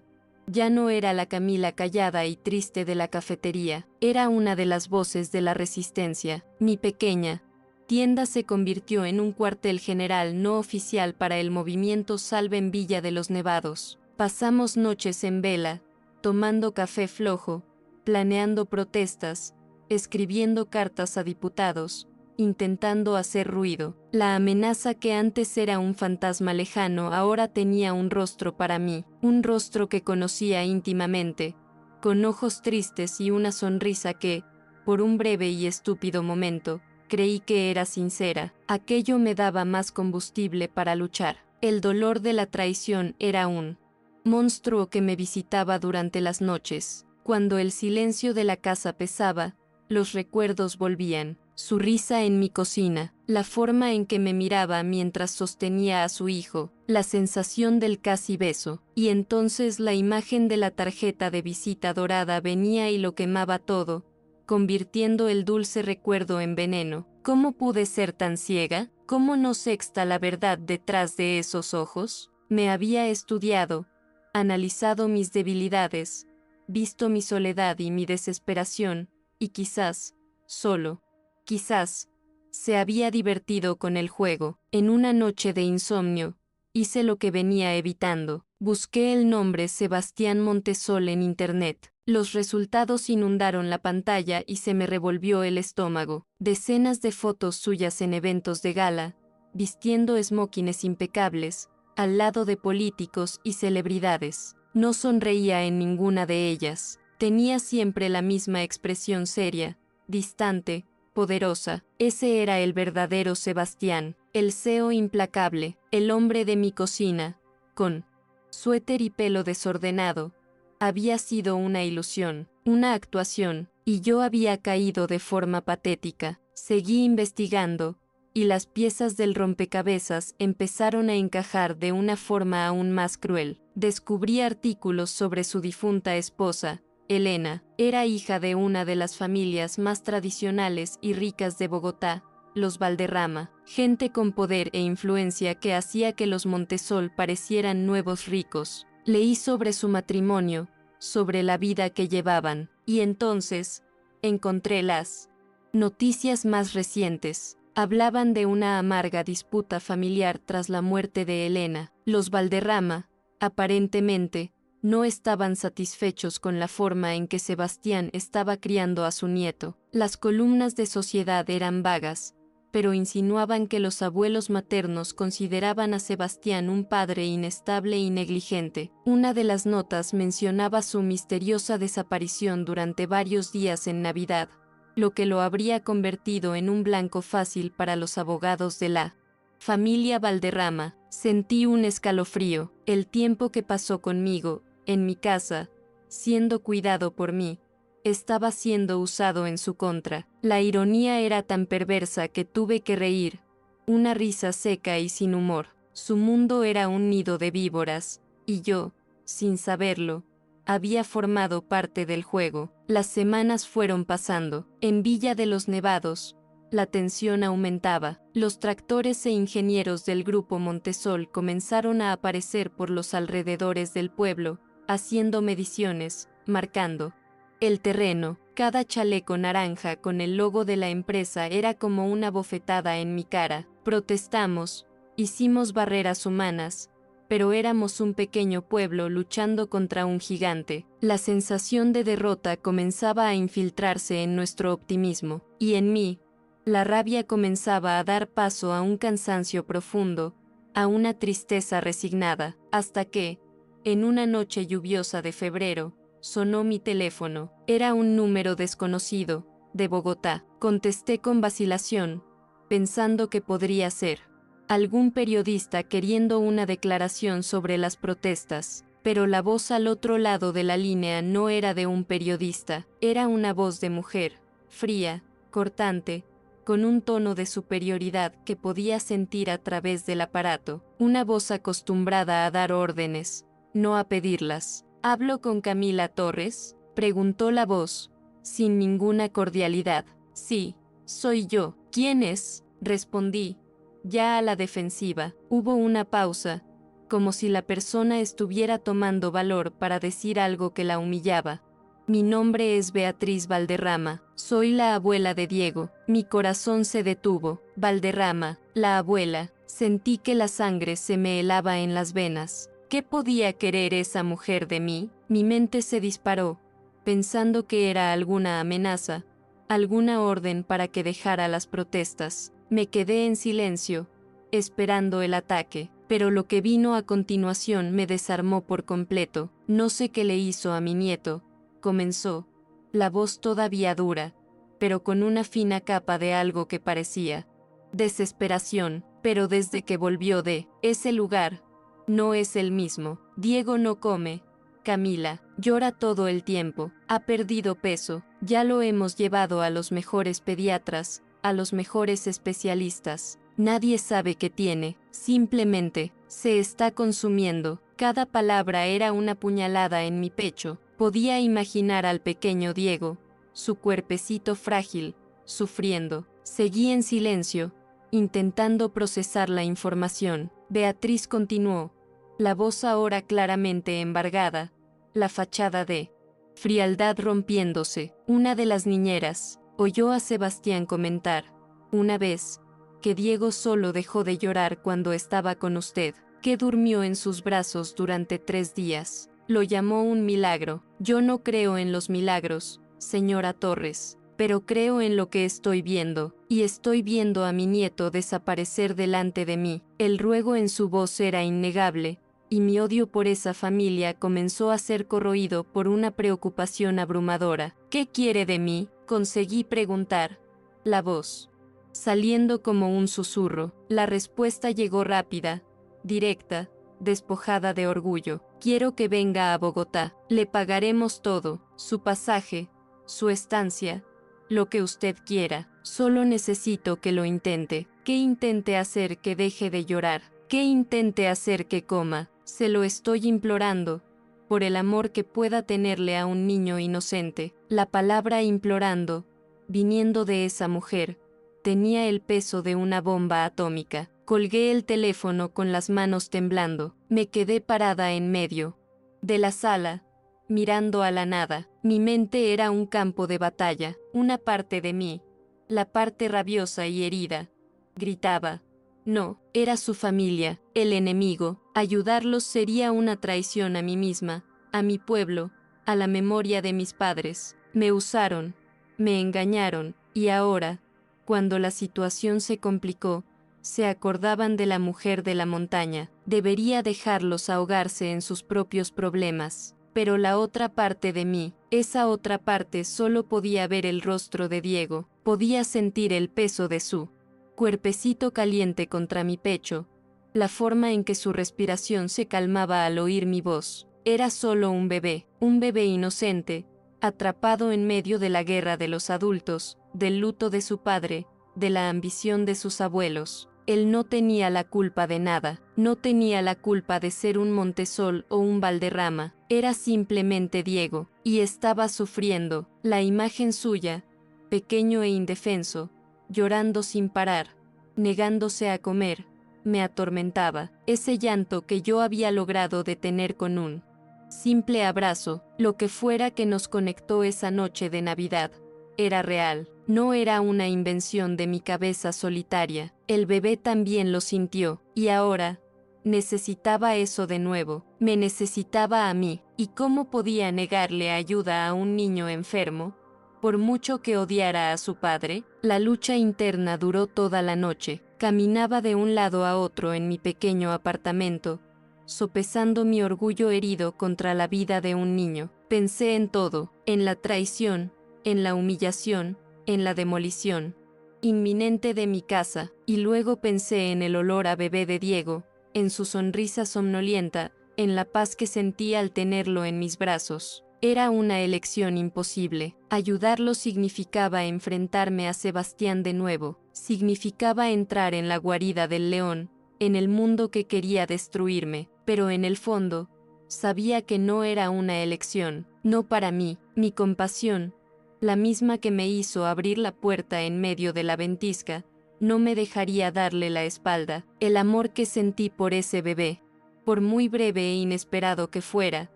ya no era la Camila callada y triste de la cafetería, era una de las voces de la resistencia. Mi pequeña tienda se convirtió en un cuartel general no oficial para el movimiento Salven Villa de los Nevados. Pasamos noches en vela, tomando café flojo, planeando protestas, escribiendo cartas a diputados, intentando hacer ruido. La amenaza que antes era un fantasma lejano ahora tenía un rostro para mí, un rostro que conocía íntimamente, con ojos tristes y una sonrisa que, por un breve y estúpido momento, creí que era sincera. Aquello me daba más combustible para luchar. El dolor de la traición era un monstruo que me visitaba durante las noches. Cuando el silencio de la casa pesaba, los recuerdos volvían. Su risa en mi cocina, la forma en que me miraba mientras sostenía a su hijo, la sensación del casi beso, y entonces la imagen de la tarjeta de visita dorada venía y lo quemaba todo, convirtiendo el dulce recuerdo en veneno. ¿Cómo pude ser tan ciega? ¿Cómo no sexta la verdad detrás de esos ojos? Me había estudiado, analizado mis debilidades, visto mi soledad y mi desesperación, y quizás, solo, quizás, se había divertido con el juego. En una noche de insomnio, hice lo que venía evitando. Busqué el nombre Sebastián Montesol en internet. Los resultados inundaron la pantalla y se me revolvió el estómago. Decenas de fotos suyas en eventos de gala, vistiendo smokines impecables, al lado de políticos y celebridades. No sonreía en ninguna de ellas. Tenía siempre la misma expresión seria, distante, poderosa. Ese era el verdadero Sebastián, el CEO implacable, el hombre de mi cocina, con suéter y pelo desordenado. Había sido una ilusión, una actuación, y yo había caído de forma patética. Seguí investigando, y las piezas del rompecabezas empezaron a encajar de una forma aún más cruel. Descubrí artículos sobre su difunta esposa, Elena. Era hija de una de las familias más tradicionales y ricas de Bogotá, los Valderrama, gente con poder e influencia que hacía que los Montesol parecieran nuevos ricos. Leí sobre su matrimonio, sobre la vida que llevaban, y entonces encontré las noticias más recientes. Hablaban de una amarga disputa familiar tras la muerte de Elena. Los Valderrama, Aparentemente, no estaban satisfechos con la forma en que Sebastián estaba criando a su nieto. Las columnas de sociedad eran vagas, pero insinuaban que los abuelos maternos consideraban a Sebastián un padre inestable y negligente. Una de las notas mencionaba su misteriosa desaparición durante varios días en Navidad, lo que lo habría convertido en un blanco fácil para los abogados de la familia Valderrama. Sentí un escalofrío. El tiempo que pasó conmigo, en mi casa, siendo cuidado por mí, estaba siendo usado en su contra. La ironía era tan perversa que tuve que reír, una risa seca y sin humor. Su mundo era un nido de víboras, y yo, sin saberlo, había formado parte del juego. Las semanas fueron pasando. En Villa de los Nevados, la tensión aumentaba. Los tractores e ingenieros del grupo Montesol comenzaron a aparecer por los alrededores del pueblo, haciendo mediciones, marcando el terreno. Cada chaleco naranja con el logo de la empresa era como una bofetada en mi cara. Protestamos, hicimos barreras humanas, pero éramos un pequeño pueblo luchando contra un gigante. La sensación de derrota comenzaba a infiltrarse en nuestro optimismo, y en mí, la rabia comenzaba a dar paso a un cansancio profundo, a una tristeza resignada, hasta que, en una noche lluviosa de febrero, sonó mi teléfono. Era un número desconocido, de Bogotá. Contesté con vacilación, pensando que podría ser algún periodista queriendo una declaración sobre las protestas, pero la voz al otro lado de la línea no era de un periodista, era una voz de mujer, fría, cortante, con un tono de superioridad que podía sentir a través del aparato, una voz acostumbrada a dar órdenes, no a pedirlas. ¿Hablo con Camila Torres?, preguntó la voz, sin ninguna cordialidad. Sí, soy yo. ¿Quién es?, respondí, ya a la defensiva. Hubo una pausa, como si la persona estuviera tomando valor para decir algo que la humillaba. Mi nombre es Beatriz Valderrama, soy la abuela de Diego. Mi corazón se detuvo. Valderrama, la abuela. Sentí que la sangre se me helaba en las venas. ¿Qué podía querer esa mujer de mí? Mi mente se disparó, pensando que era alguna amenaza, alguna orden para que dejara las protestas. Me quedé en silencio, esperando el ataque, pero lo que vino a continuación me desarmó por completo. No sé qué le hizo a mi nieto, comenzó, la voz todavía dura, pero con una fina capa de algo que parecía desesperación, pero desde que volvió de ese lugar, no es el mismo. Diego no come, Camila, llora todo el tiempo, ha perdido peso, ya lo hemos llevado a los mejores pediatras, a los mejores especialistas. Nadie sabe qué tiene, simplemente, se está consumiendo. Cada palabra era una puñalada en mi pecho. Podía imaginar al pequeño Diego, su cuerpecito frágil, sufriendo. Seguí en silencio, intentando procesar la información. Beatriz continuó, la voz ahora claramente embargada, la fachada de frialdad rompiéndose. Una de las niñeras oyó a Sebastián comentar, una vez, que Diego solo dejó de llorar cuando estaba con usted, que durmió en sus brazos durante 3 días. Lo llamó un milagro. Yo no creo en los milagros, señora Torres, pero creo en lo que estoy viendo, y estoy viendo a mi nieto desaparecer delante de mí. El ruego en su voz era innegable, y mi odio por esa familia comenzó a ser corroído por una preocupación abrumadora. ¿Qué quiere de mí?, conseguí preguntar. La voz, saliendo como un susurro. La respuesta llegó rápida, directa, despojada de orgullo. Quiero que venga a Bogotá. Le pagaremos todo, su pasaje, su estancia, lo que usted quiera. Solo necesito que lo intente. Que intente hacer que deje de llorar. Que intente hacer que coma. Se lo estoy implorando, por el amor que pueda tenerle a un niño inocente. La palabra implorando, viniendo de esa mujer, tenía el peso de una bomba atómica. Colgué el teléfono con las manos temblando. Me quedé parada en medio de la sala, mirando a la nada. Mi mente era un campo de batalla. Una parte de mí, la parte rabiosa y herida, gritaba. No, era su familia, el enemigo. Ayudarlos sería una traición a mí misma, a mi pueblo, a la memoria de mis padres. Me usaron, me engañaron, y ahora, cuando la situación se complicó, se acordaban de la mujer de la montaña. Debería dejarlos ahogarse en sus propios problemas. Pero la otra parte de mí, esa otra parte solo podía ver el rostro de Diego, podía sentir el peso de su cuerpecito caliente contra mi pecho, la forma en que su respiración se calmaba al oír mi voz. Era solo un bebé inocente, atrapado en medio de la guerra de los adultos, del luto de su padre, de la ambición de sus abuelos. Él no tenía la culpa de nada, no tenía la culpa de ser un Montesol o un Valderrama, era simplemente Diego, y estaba sufriendo. La imagen suya, pequeño e indefenso, llorando sin parar, negándose a comer, me atormentaba. Ese llanto que yo había logrado detener con un simple abrazo, lo que fuera que nos conectó esa noche de Navidad, era real, no era una invención de mi cabeza solitaria. El bebé también lo sintió, y ahora necesitaba eso de nuevo, me necesitaba a mí. ¿Y cómo podía negarle ayuda a un niño enfermo? Por mucho que odiara a su padre, la lucha interna duró toda la noche. Caminaba de un lado a otro en mi pequeño apartamento, sopesando mi orgullo herido contra la vida de un niño. Pensé en todo, en la traición, en la humillación, en la demolición inminente de mi casa, y luego pensé en el olor a bebé de Diego, en su sonrisa somnolienta, en la paz que sentí al tenerlo en mis brazos. Era una elección imposible. Ayudarlo significaba enfrentarme a Sebastián de nuevo, significaba entrar en la guarida del león, en el mundo que quería destruirme, pero en el fondo, sabía que no era una elección, no para mí. Mi compasión, la misma que me hizo abrir la puerta en medio de la ventisca, no me dejaría darle la espalda. El amor que sentí por ese bebé, por muy breve e inesperado que fuera,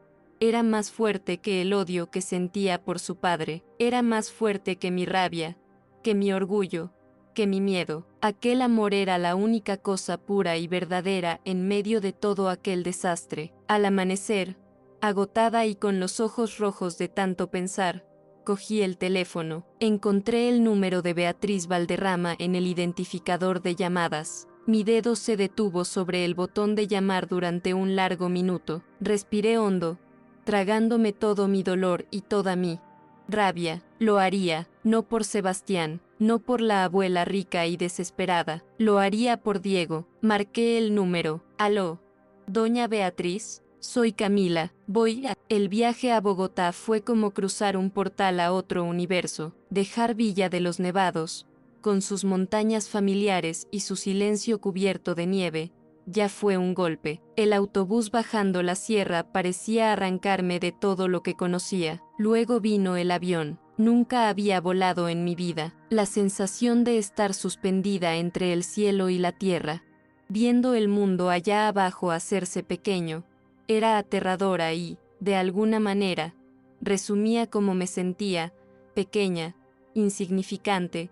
era más fuerte que el odio que sentía por su padre, era más fuerte que mi rabia, que mi orgullo, que mi miedo. Aquel amor era la única cosa pura y verdadera en medio de todo aquel desastre. Al amanecer, agotada y con los ojos rojos de tanto pensar, cogí el teléfono. Encontré el número de Beatriz Valderrama en el identificador de llamadas. Mi dedo se detuvo sobre el botón de llamar durante un largo minuto. Respiré hondo, tragándome todo mi dolor y toda mi rabia. Lo haría, no por Sebastián, no por la abuela rica y desesperada, lo haría por Diego. Marqué el número. Aló, doña Beatriz, soy Camila, voy a... El viaje a Bogotá fue como cruzar un portal a otro universo, dejar Villa de los Nevados, con sus montañas familiares y su silencio cubierto de nieve, ya fue un golpe. El autobús bajando la sierra parecía arrancarme de todo lo que conocía. Luego vino el avión. Nunca había volado en mi vida. La sensación de estar suspendida entre el cielo y la tierra, viendo el mundo allá abajo hacerse pequeño, era aterradora y, de alguna manera, resumía cómo me sentía, pequeña, insignificante,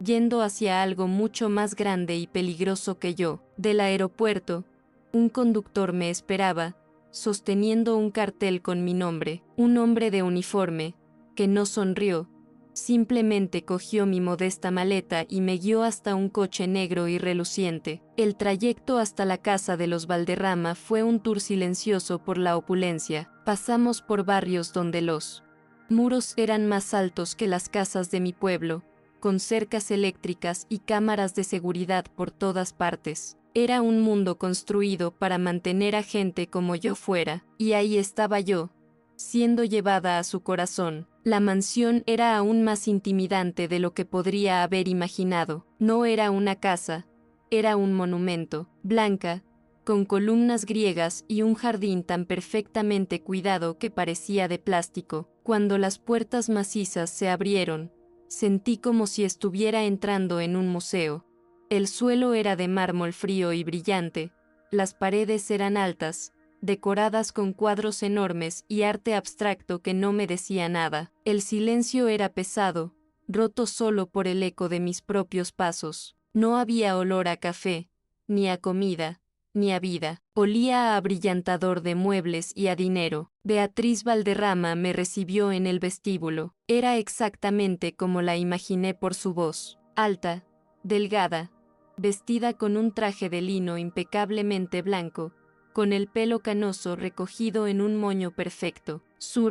yendo hacia algo mucho más grande y peligroso que yo. Del aeropuerto, un conductor me esperaba, sosteniendo un cartel con mi nombre, un hombre de uniforme, que no sonrió, simplemente cogió mi modesta maleta y me guió hasta un coche negro y reluciente. El trayecto hasta la casa de los Valderrama fue un tour silencioso por la opulencia. Pasamos por barrios donde los muros eran más altos que las casas de mi pueblo, con cercas eléctricas y cámaras de seguridad por todas partes. Era un mundo construido para mantener a gente como yo fuera, y ahí estaba yo, siendo llevada a su corazón. La mansión era aún más intimidante de lo que podría haber imaginado. No era una casa, era un monumento, blanca, con columnas griegas y un jardín tan perfectamente cuidado que parecía de plástico. Cuando las puertas macizas se abrieron, sentí como si estuviera entrando en un museo. El suelo era de mármol frío y brillante, las paredes eran altas, decoradas con cuadros enormes y arte abstracto que no me decía nada. El silencio era pesado, roto solo por el eco de mis propios pasos. No había olor a café, ni a comida, ni a vida. Olía a abrillantador de muebles y a dinero. Beatriz Valderrama me recibió en el vestíbulo. Era exactamente como la imaginé por su voz. Alta, delgada, vestida con un traje de lino impecablemente blanco, con el pelo canoso recogido en un moño perfecto. Su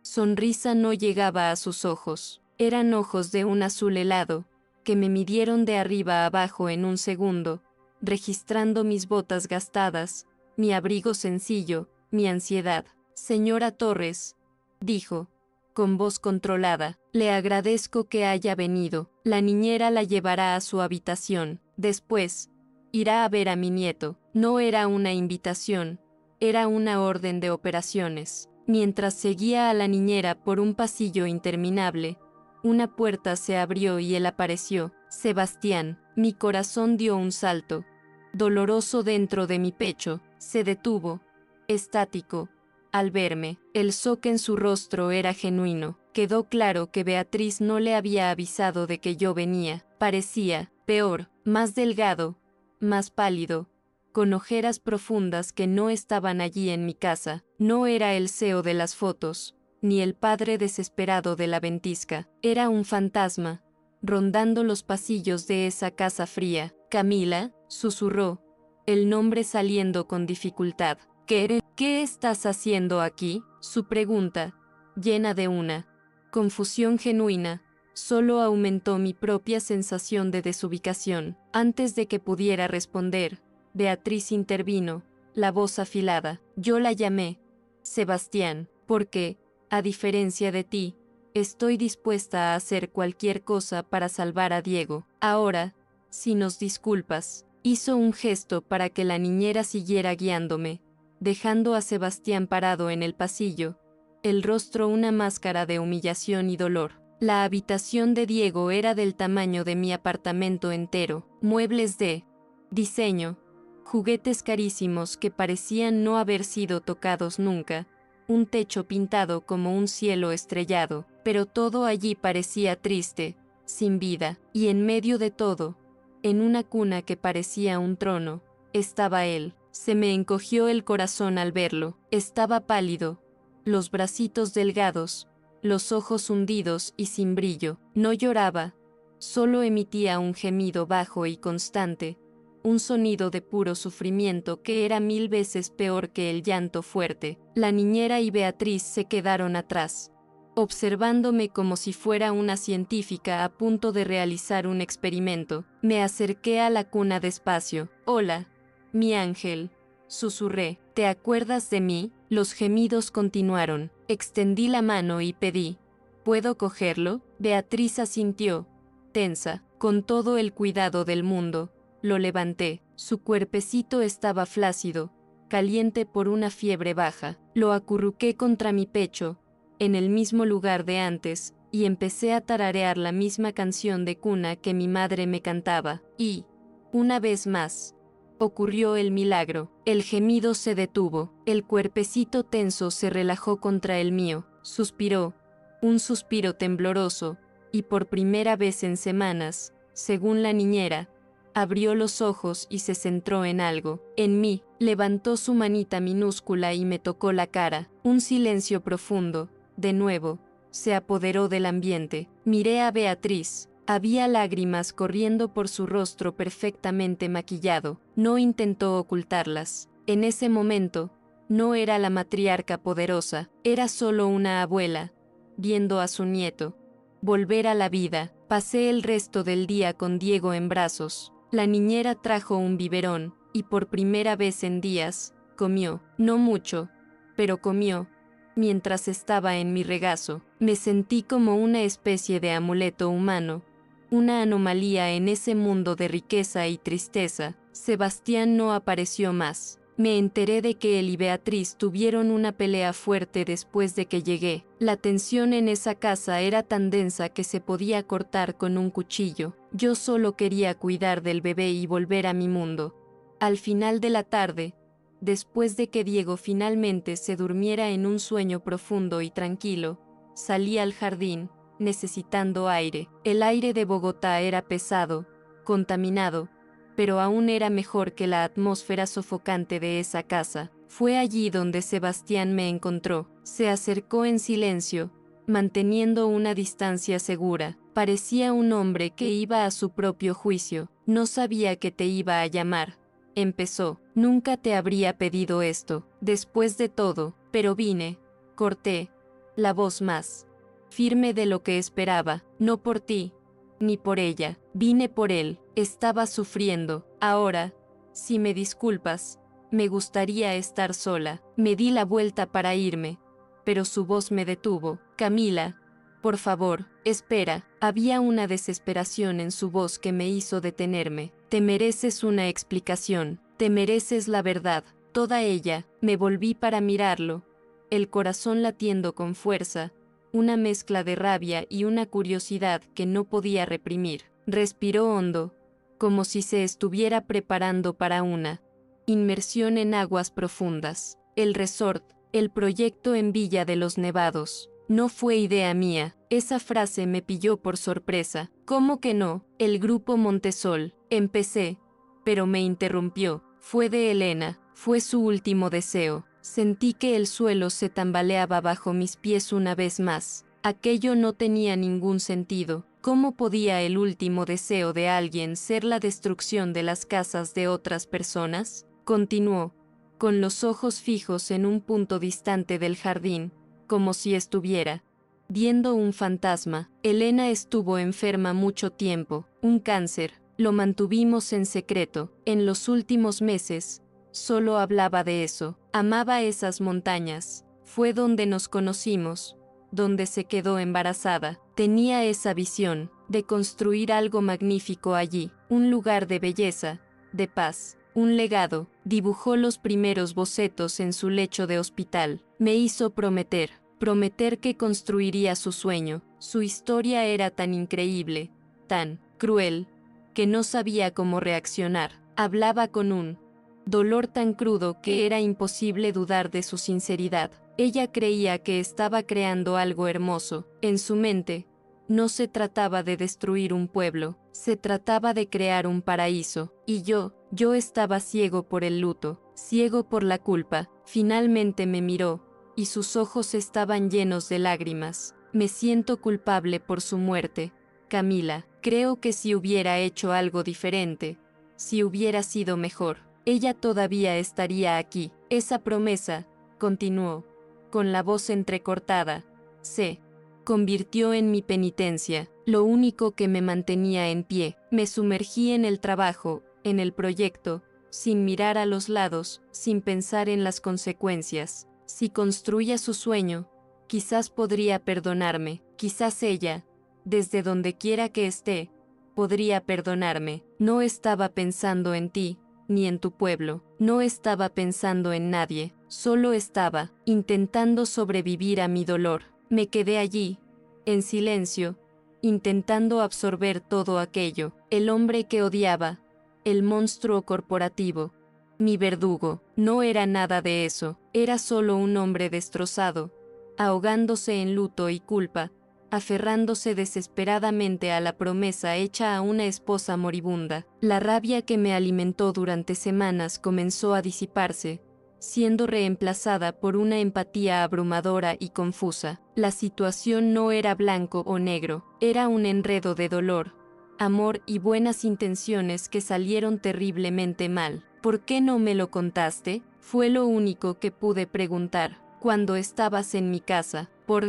sonrisa no llegaba a sus ojos. Eran ojos de un azul helado, que me midieron de arriba a abajo en un segundo, registrando mis botas gastadas, mi abrigo sencillo, mi ansiedad. Señora Torres, dijo, con voz controlada, le agradezco que haya venido. La niñera la llevará a su habitación. Después, irá a ver a mi nieto. No era una invitación, era una orden de operaciones. Mientras seguía a la niñera por un pasillo interminable, una puerta se abrió y él apareció. Sebastián, mi corazón dio un salto. Doloroso dentro de mi pecho, se detuvo, estático, al verme. El shock en su rostro era genuino. Quedó claro que Beatriz no le había avisado de que yo venía. Parecía, peor, más delgado, más pálido, con ojeras profundas que no estaban allí en mi casa. No era el CEO de las fotos, ni el padre desesperado de la ventisca. Era un fantasma, rondando los pasillos de esa casa fría. Camila, susurró, el nombre saliendo con dificultad. ¿Qué estás haciendo aquí? Su pregunta, llena de una confusión genuina, solo aumentó mi propia sensación de desubicación. Antes de que pudiera responder, Beatriz intervino, la voz afilada. Yo la llamé Sebastián, porque, a diferencia de ti, estoy dispuesta a hacer cualquier cosa para salvar a Diego. Ahora, si nos disculpas, hizo un gesto para que la niñera siguiera guiándome, dejando a Sebastián parado en el pasillo, el rostro una máscara de humillación y dolor. La habitación de Diego era del tamaño de mi apartamento entero, muebles de diseño, juguetes carísimos que parecían no haber sido tocados nunca, un techo pintado como un cielo estrellado, pero todo allí parecía triste, sin vida, y en medio de todo, en una cuna que parecía un trono, estaba él. Se me encogió el corazón al verlo. Estaba pálido, los bracitos delgados, los ojos hundidos y sin brillo. No lloraba, solo emitía un gemido bajo y constante, un sonido de puro sufrimiento que era 1000 veces peor que el llanto fuerte. La niñera y Beatriz se quedaron atrás, observándome como si fuera una científica a punto de realizar un experimento. Me acerqué a la cuna despacio. Hola, mi ángel, susurré. ¿Te acuerdas de mí? Los gemidos continuaron. Extendí la mano y pedí. ¿Puedo cogerlo? Beatriz asintió, tensa, con todo el cuidado del mundo. Lo levanté. Su cuerpecito estaba flácido, caliente por una fiebre baja. Lo acurruqué contra mi pecho, en el mismo lugar de antes, y empecé a tararear la misma canción de cuna que mi madre me cantaba. Y, una vez más, ocurrió el milagro. El gemido se detuvo, el cuerpecito tenso se relajó contra el mío, suspiró, un suspiro tembloroso, y por primera vez en semanas, según la niñera, abrió los ojos y se centró en algo. En mí, levantó su manita minúscula y me tocó la cara. Un silencio profundo, de nuevo, se apoderó del ambiente. Miré a Beatriz. Había lágrimas corriendo por su rostro perfectamente maquillado. No intentó ocultarlas. En ese momento, no era la matriarca poderosa, era solo una abuela, viendo a su nieto volver a la vida. Pasé el resto del día con Diego en brazos. La niñera trajo un biberón, y por primera vez en días, comió. No mucho, pero comió. Mientras estaba en mi regazo, me sentí como una especie de amuleto humano, una anomalía en ese mundo de riqueza y tristeza. Sebastián no apareció más. Me enteré de que él y Beatriz tuvieron una pelea fuerte después de que llegué. La tensión en esa casa era tan densa que se podía cortar con un cuchillo. Yo solo quería cuidar del bebé y volver a mi mundo. Al final de la tarde, después de que Diego finalmente se durmiera en un sueño profundo y tranquilo, salí al jardín, necesitando aire. El aire de Bogotá era pesado, contaminado, pero aún era mejor que la atmósfera sofocante de esa casa. Fue allí donde Sebastián me encontró. Se acercó en silencio, manteniendo una distancia segura. Parecía un hombre que iba a su propio juicio. No sabía que te iba a llamar. Empezó. Nunca te habría pedido esto. Después de todo, pero vine. Corté la voz más firme de lo que esperaba. No por ti, ni por ella. Vine por él. Estaba sufriendo. Ahora, si me disculpas, me gustaría estar sola. Me di la vuelta para irme, pero su voz me detuvo. Camila, por favor, espera. Había una desesperación en su voz que me hizo detenerme. Te mereces una explicación. Te mereces la verdad. Toda ella. Me volví para mirarlo, el corazón latiendo con fuerza, una mezcla de rabia y una curiosidad que no podía reprimir. Respiró hondo, como si se estuviera preparando para una inmersión en aguas profundas. El resort, el proyecto en Villa de los Nevados, no fue idea mía. Esa frase me pilló por sorpresa. ¿Cómo que no? El grupo Montesol. Empecé, pero me interrumpió. Fue de Elena, fue su último deseo. Sentí que el suelo se tambaleaba bajo mis pies una vez más. Aquello no tenía ningún sentido. ¿Cómo podía el último deseo de alguien ser la destrucción de las casas de otras personas? Continuó, con los ojos fijos en un punto distante del jardín, como si estuviera viendo un fantasma. Elena estuvo enferma mucho tiempo, un cáncer. Lo mantuvimos en secreto. En los últimos meses, solo hablaba de eso. Amaba esas montañas. Fue donde nos conocimos, donde se quedó embarazada. Tenía esa visión de construir algo magnífico allí, un lugar de belleza, de paz, un legado. Dibujó los primeros bocetos en su lecho de hospital. Me hizo prometer que construiría su sueño. Su historia era tan increíble, tan cruel, que no sabía cómo reaccionar. Hablaba con un dolor tan crudo que era imposible dudar de su sinceridad. Ella creía que estaba creando algo hermoso. En su mente, no se trataba de destruir un pueblo, se trataba de crear un paraíso. Y yo estaba ciego por el luto, ciego por la culpa. Finalmente me miró, y sus ojos estaban llenos de lágrimas. Me siento culpable por su muerte, Camila. Creo que si hubiera hecho algo diferente, si hubiera sido mejor, ella todavía estaría aquí. Esa promesa, continuó, con la voz entrecortada, se convirtió en mi penitencia, lo único que me mantenía en pie. Me sumergí en el trabajo, en el proyecto, sin mirar a los lados, sin pensar en las consecuencias. Si construía su sueño, quizás podría perdonarme, quizás ella, desde donde quiera que esté, podría perdonarme. No estaba pensando en ti, ni en tu pueblo, no estaba pensando en nadie, solo estaba intentando sobrevivir a mi dolor. Me quedé allí, en silencio, intentando absorber todo aquello, el hombre que odiaba, el monstruo corporativo, mi verdugo. No era nada de eso, era solo un hombre destrozado, ahogándose en luto y culpa, aferrándose desesperadamente a la promesa hecha a una esposa moribunda. La rabia que me alimentó durante semanas comenzó a disiparse, siendo reemplazada por una empatía abrumadora y confusa. La situación no era blanco o negro, era un enredo de dolor, amor y buenas intenciones que salieron terriblemente mal. ¿Por qué no me lo contaste? Fue lo único que pude preguntar. Cuando estabas en mi casa, ¿por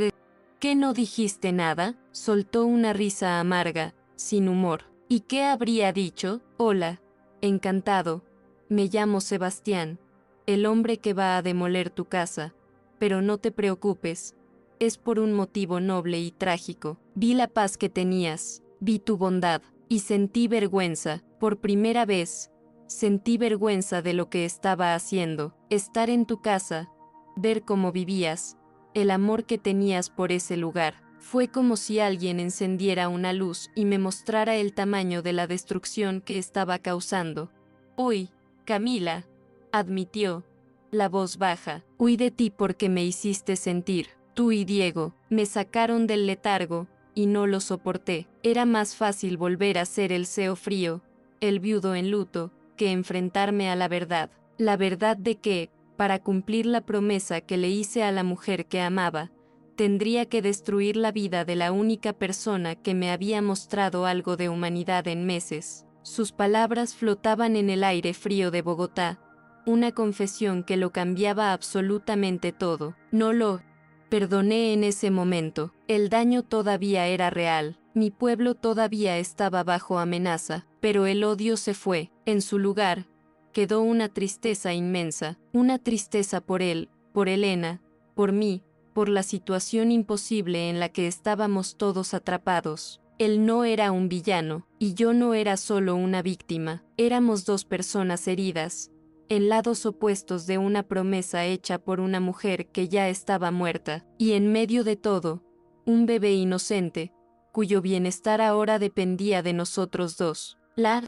qué no dijiste nada? Soltó una risa amarga, sin humor. ¿Y qué habría dicho? Hola, encantado. Me llamo Sebastián, el hombre que va a demoler tu casa. Pero no te preocupes, es por un motivo noble y trágico. Vi la paz que tenías, vi tu bondad, y sentí vergüenza. Por primera vez, sentí vergüenza de lo que estaba haciendo. Estar en tu casa, ver cómo vivías, el amor que tenías por ese lugar. Fue como si alguien encendiera una luz y me mostrara el tamaño de la destrucción que estaba causando. Uy, Camila, admitió, la voz baja. Huí de ti porque me hiciste sentir. Tú y Diego me sacaron del letargo, y no lo soporté. Era más fácil volver a ser el CEO frío, el viudo en luto, que enfrentarme a la verdad de que, para cumplir la promesa que le hice a la mujer que amaba, tendría que destruir la vida de la única persona que me había mostrado algo de humanidad en meses. Sus palabras flotaban en el aire frío de Bogotá, una confesión que lo cambiaba absolutamente todo. No lo perdoné en ese momento. El daño todavía era real. Mi pueblo todavía estaba bajo amenaza, pero el odio se fue. En su lugar, quedó una tristeza inmensa, una tristeza por él, por Elena, por mí, por la situación imposible en la que estábamos todos atrapados. Él no era un villano, y yo no era solo una víctima. Éramos dos personas heridas, en lados opuestos de una promesa hecha por una mujer que ya estaba muerta, y en medio de todo, un bebé inocente, cuyo bienestar ahora dependía de nosotros dos. La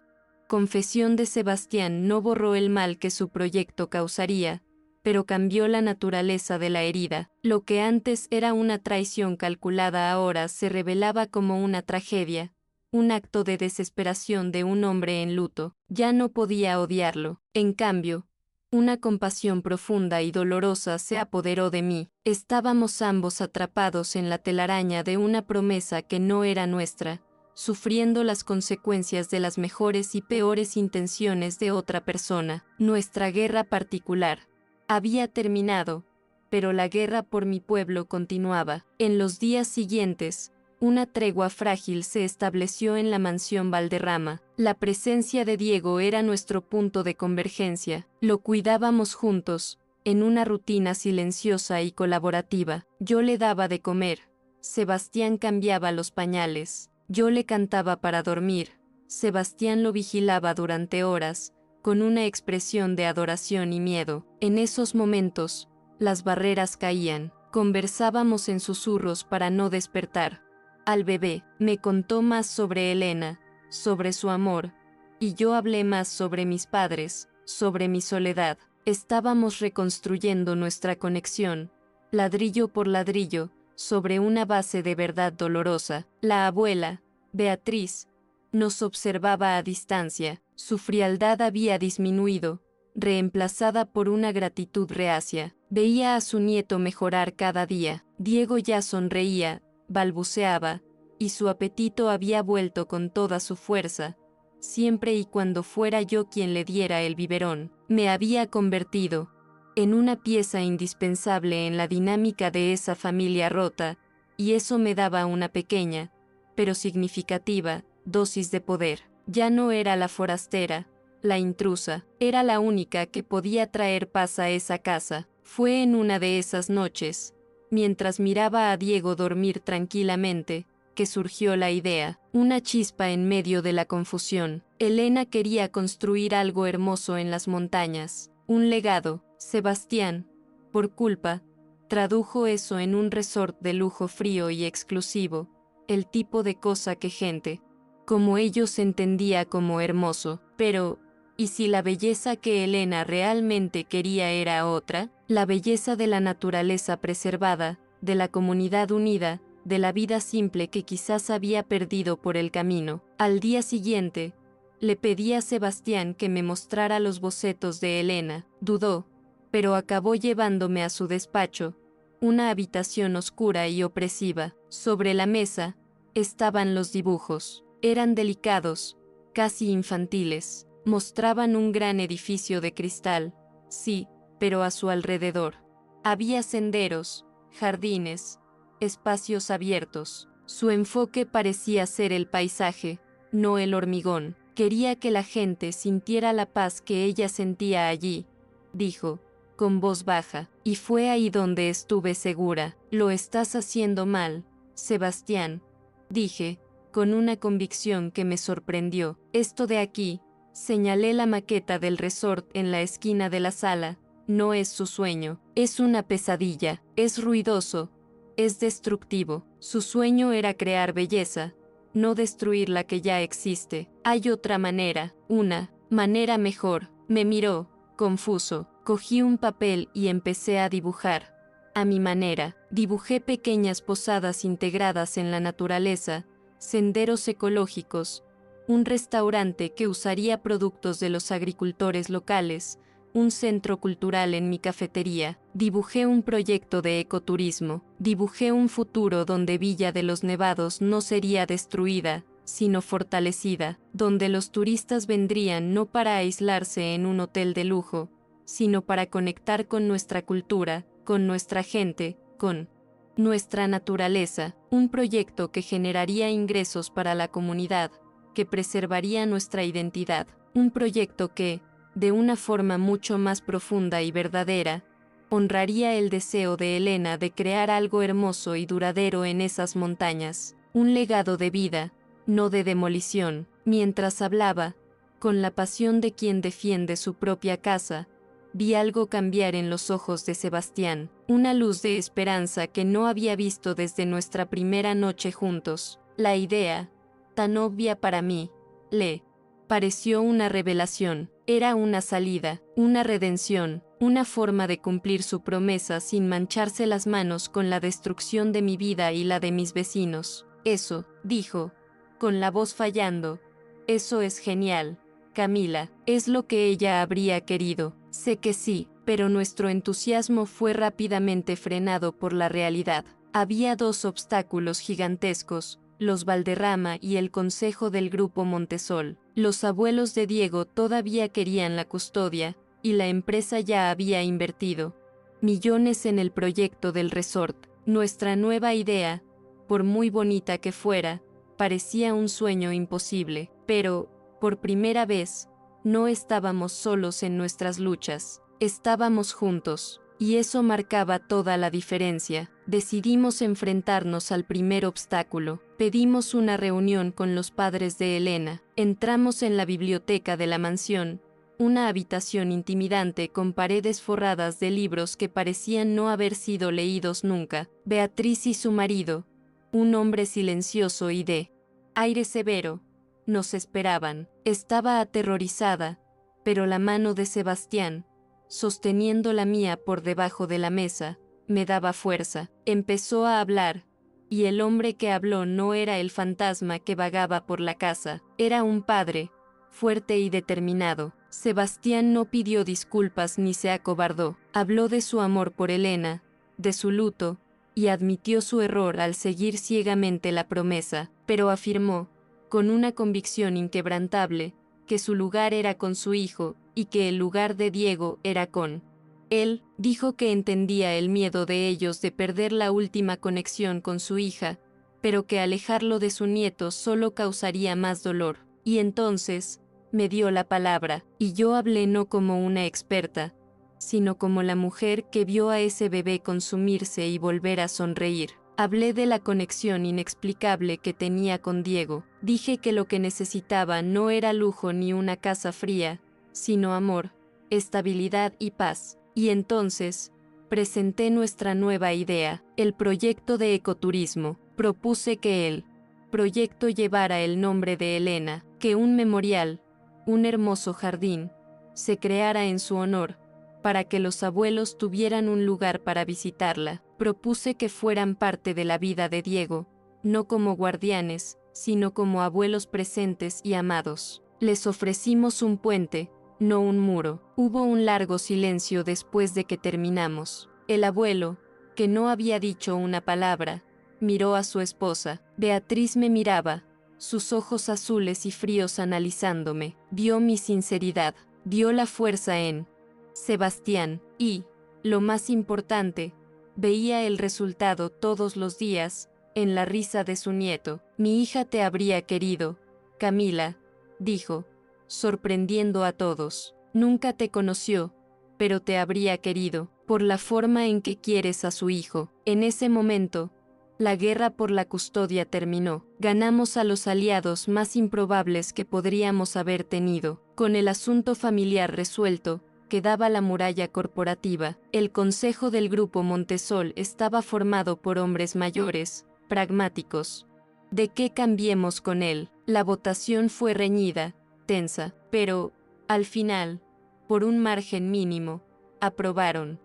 confesión de Sebastián no borró el mal que su proyecto causaría, pero cambió la naturaleza de la herida. Lo que antes era una traición calculada ahora se revelaba como una tragedia, un acto de desesperación de un hombre en luto. Ya no podía odiarlo. En cambio, una compasión profunda y dolorosa se apoderó de mí. Estábamos ambos atrapados en la telaraña de una promesa que no era nuestra, sufriendo las consecuencias de las mejores y peores intenciones de otra persona. Nuestra guerra particular había terminado, pero la guerra por mi pueblo continuaba. En los días siguientes, una tregua frágil se estableció en la mansión Valderrama. La presencia de Diego era nuestro punto de convergencia. Lo cuidábamos juntos, en una rutina silenciosa y colaborativa. Yo le daba de comer, Sebastián cambiaba los pañales, yo le cantaba para dormir, Sebastián lo vigilaba durante horas, con una expresión de adoración y miedo. En esos momentos, las barreras caían. Conversábamos en susurros para no despertar. Al bebé, me contó más sobre Elena, sobre su amor, y yo hablé más sobre mis padres, sobre mi soledad. Estábamos reconstruyendo nuestra conexión, ladrillo por ladrillo, sobre una base de verdad dolorosa. La abuela, Beatriz, nos observaba a distancia. Su frialdad había disminuido, reemplazada por una gratitud reacia. Veía a su nieto mejorar cada día. Diego ya sonreía, balbuceaba, y su apetito había vuelto con toda su fuerza, siempre y cuando fuera yo quien le diera el biberón. Me había convertido en una pieza indispensable en la dinámica de esa familia rota, y eso me daba una pequeña, pero significativa, dosis de poder. Ya no era la forastera, la intrusa, era la única que podía traer paz a esa casa. Fue en una de esas noches, mientras miraba a Diego dormir tranquilamente, que surgió la idea, una chispa en medio de la confusión. Elena quería construir algo hermoso en las montañas, un legado. Sebastián, por culpa, tradujo eso en un resort de lujo frío y exclusivo, el tipo de cosa que gente como ellos entendía como hermoso. Pero, ¿y si la belleza que Elena realmente quería era otra? La belleza de la naturaleza preservada, de la comunidad unida, de la vida simple que quizás había perdido por el camino. Al día siguiente, le pedí a Sebastián que me mostrara los bocetos de Elena. Dudó, pero acabó llevándome a su despacho, una habitación oscura y opresiva. Sobre la mesa estaban los dibujos. Eran delicados, casi infantiles. Mostraban un gran edificio de cristal, sí, pero a su alrededor había senderos, jardines, espacios abiertos. Su enfoque parecía ser el paisaje, no el hormigón. Quería que la gente sintiera la paz que ella sentía allí, dijo, con voz baja, y fue ahí donde estuve segura. Lo estás haciendo mal, Sebastián, dije, con una convicción que me sorprendió. Esto de aquí, señalé la maqueta del resort en la esquina de la sala, no es su sueño, es una pesadilla, es ruidoso, es destructivo. Su sueño era crear belleza, no destruir la que ya existe. Hay otra manera, una manera mejor. Me miró, confuso. Cogí un papel y empecé a dibujar. A mi manera, dibujé pequeñas posadas integradas en la naturaleza, senderos ecológicos, un restaurante que usaría productos de los agricultores locales, un centro cultural en mi cafetería. Dibujé un proyecto de ecoturismo. Dibujé un futuro donde Villa de los Nevados no sería destruida, sino fortalecida, donde los turistas vendrían no para aislarse en un hotel de lujo, sino para conectar con nuestra cultura, con nuestra gente, con nuestra naturaleza, un proyecto que generaría ingresos para la comunidad, que preservaría nuestra identidad, un proyecto que, de una forma mucho más profunda y verdadera, honraría el deseo de Elena de crear algo hermoso y duradero en esas montañas, un legado de vida, no de demolición. Mientras hablaba, con la pasión de quien defiende su propia casa, vi algo cambiar en los ojos de Sebastián, una luz de esperanza que no había visto desde nuestra primera noche juntos. La idea, tan obvia para mí, le pareció una revelación. Era una salida, una redención, una forma de cumplir su promesa sin mancharse las manos con la destrucción de mi vida y la de mis vecinos. Eso, dijo, con la voz fallando, eso es genial, Camila, es lo que ella habría querido. Sé que sí, pero nuestro entusiasmo fue rápidamente frenado por la realidad. Había dos obstáculos gigantescos, los Valderrama y el consejo del grupo Montesol. Los abuelos de Diego todavía querían la custodia, y la empresa ya había invertido millones en el proyecto del resort. Nuestra nueva idea, por muy bonita que fuera, parecía un sueño imposible, pero, por primera vez, no estábamos solos en nuestras luchas, estábamos juntos, y eso marcaba toda la diferencia. Decidimos enfrentarnos al primer obstáculo. Pedimos una reunión con los padres de Elena. Entramos en la biblioteca de la mansión, una habitación intimidante con paredes forradas de libros que parecían no haber sido leídos nunca. Beatriz y su marido, un hombre silencioso y de aire severo, nos esperaban. Estaba aterrorizada, pero la mano de Sebastián, sosteniendo la mía por debajo de la mesa, me daba fuerza. Empezó a hablar, y el hombre que habló no era el fantasma que vagaba por la casa, era un padre, fuerte y determinado. Sebastián no pidió disculpas ni se acobardó. Habló de su amor por Elena, de su luto, y admitió su error al seguir ciegamente la promesa, pero afirmó, con una convicción inquebrantable, que su lugar era con su hijo, y que el lugar de Diego era con él. Dijo que entendía el miedo de ellos de perder la última conexión con su hija, pero que alejarlo de su nieto solo causaría más dolor. Y entonces, me dio la palabra, y yo hablé no como una experta, sino como la mujer que vio a ese bebé consumirse y volver a sonreír. Hablé de la conexión inexplicable que tenía con Diego. Dije que lo que necesitaba no era lujo ni una casa fría, sino amor, estabilidad y paz. Y entonces, presenté nuestra nueva idea, el proyecto de ecoturismo. Propuse que el proyecto llevara el nombre de Elena, que un memorial, un hermoso jardín, se creara en su honor, para que los abuelos tuvieran un lugar para visitarla. Propuse que fueran parte de la vida de Diego, no como guardianes, sino como abuelos presentes y amados. Les ofrecimos un puente, no un muro. Hubo un largo silencio después de que terminamos. El abuelo, que no había dicho una palabra, miró a su esposa. Beatriz me miraba, sus ojos azules y fríos analizándome. Vio mi sinceridad, vio la fuerza en Sebastián, y, lo más importante, veía el resultado todos los días, en la risa de su nieto. Mi hija te habría querido, Camila, dijo, sorprendiendo a todos. Nunca te conoció, pero te habría querido, por la forma en que quieres a su hijo. En ese momento, la guerra por la custodia terminó. Ganamos a los aliados más improbables que podríamos haber tenido. Con el asunto familiar resuelto, quedaba la muralla corporativa. El consejo del grupo Montesol estaba formado por hombres mayores, pragmáticos. ¿De qué cambiemos con él? La votación fue reñida, tensa, pero, al final, por un margen mínimo, aprobaron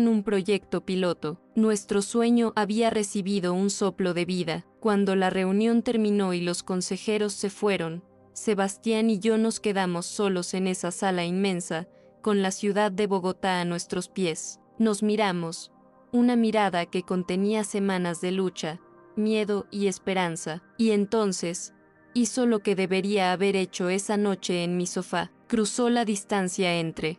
un proyecto piloto. Nuestro sueño había recibido un soplo de vida. Cuando la reunión terminó y los consejeros se fueron, Sebastián y yo nos quedamos solos en esa sala inmensa, con la ciudad de Bogotá a nuestros pies. Nos miramos, una mirada que contenía semanas de lucha, miedo y esperanza, y entonces, hizo lo que debería haber hecho esa noche en mi sofá, cruzó la distancia entre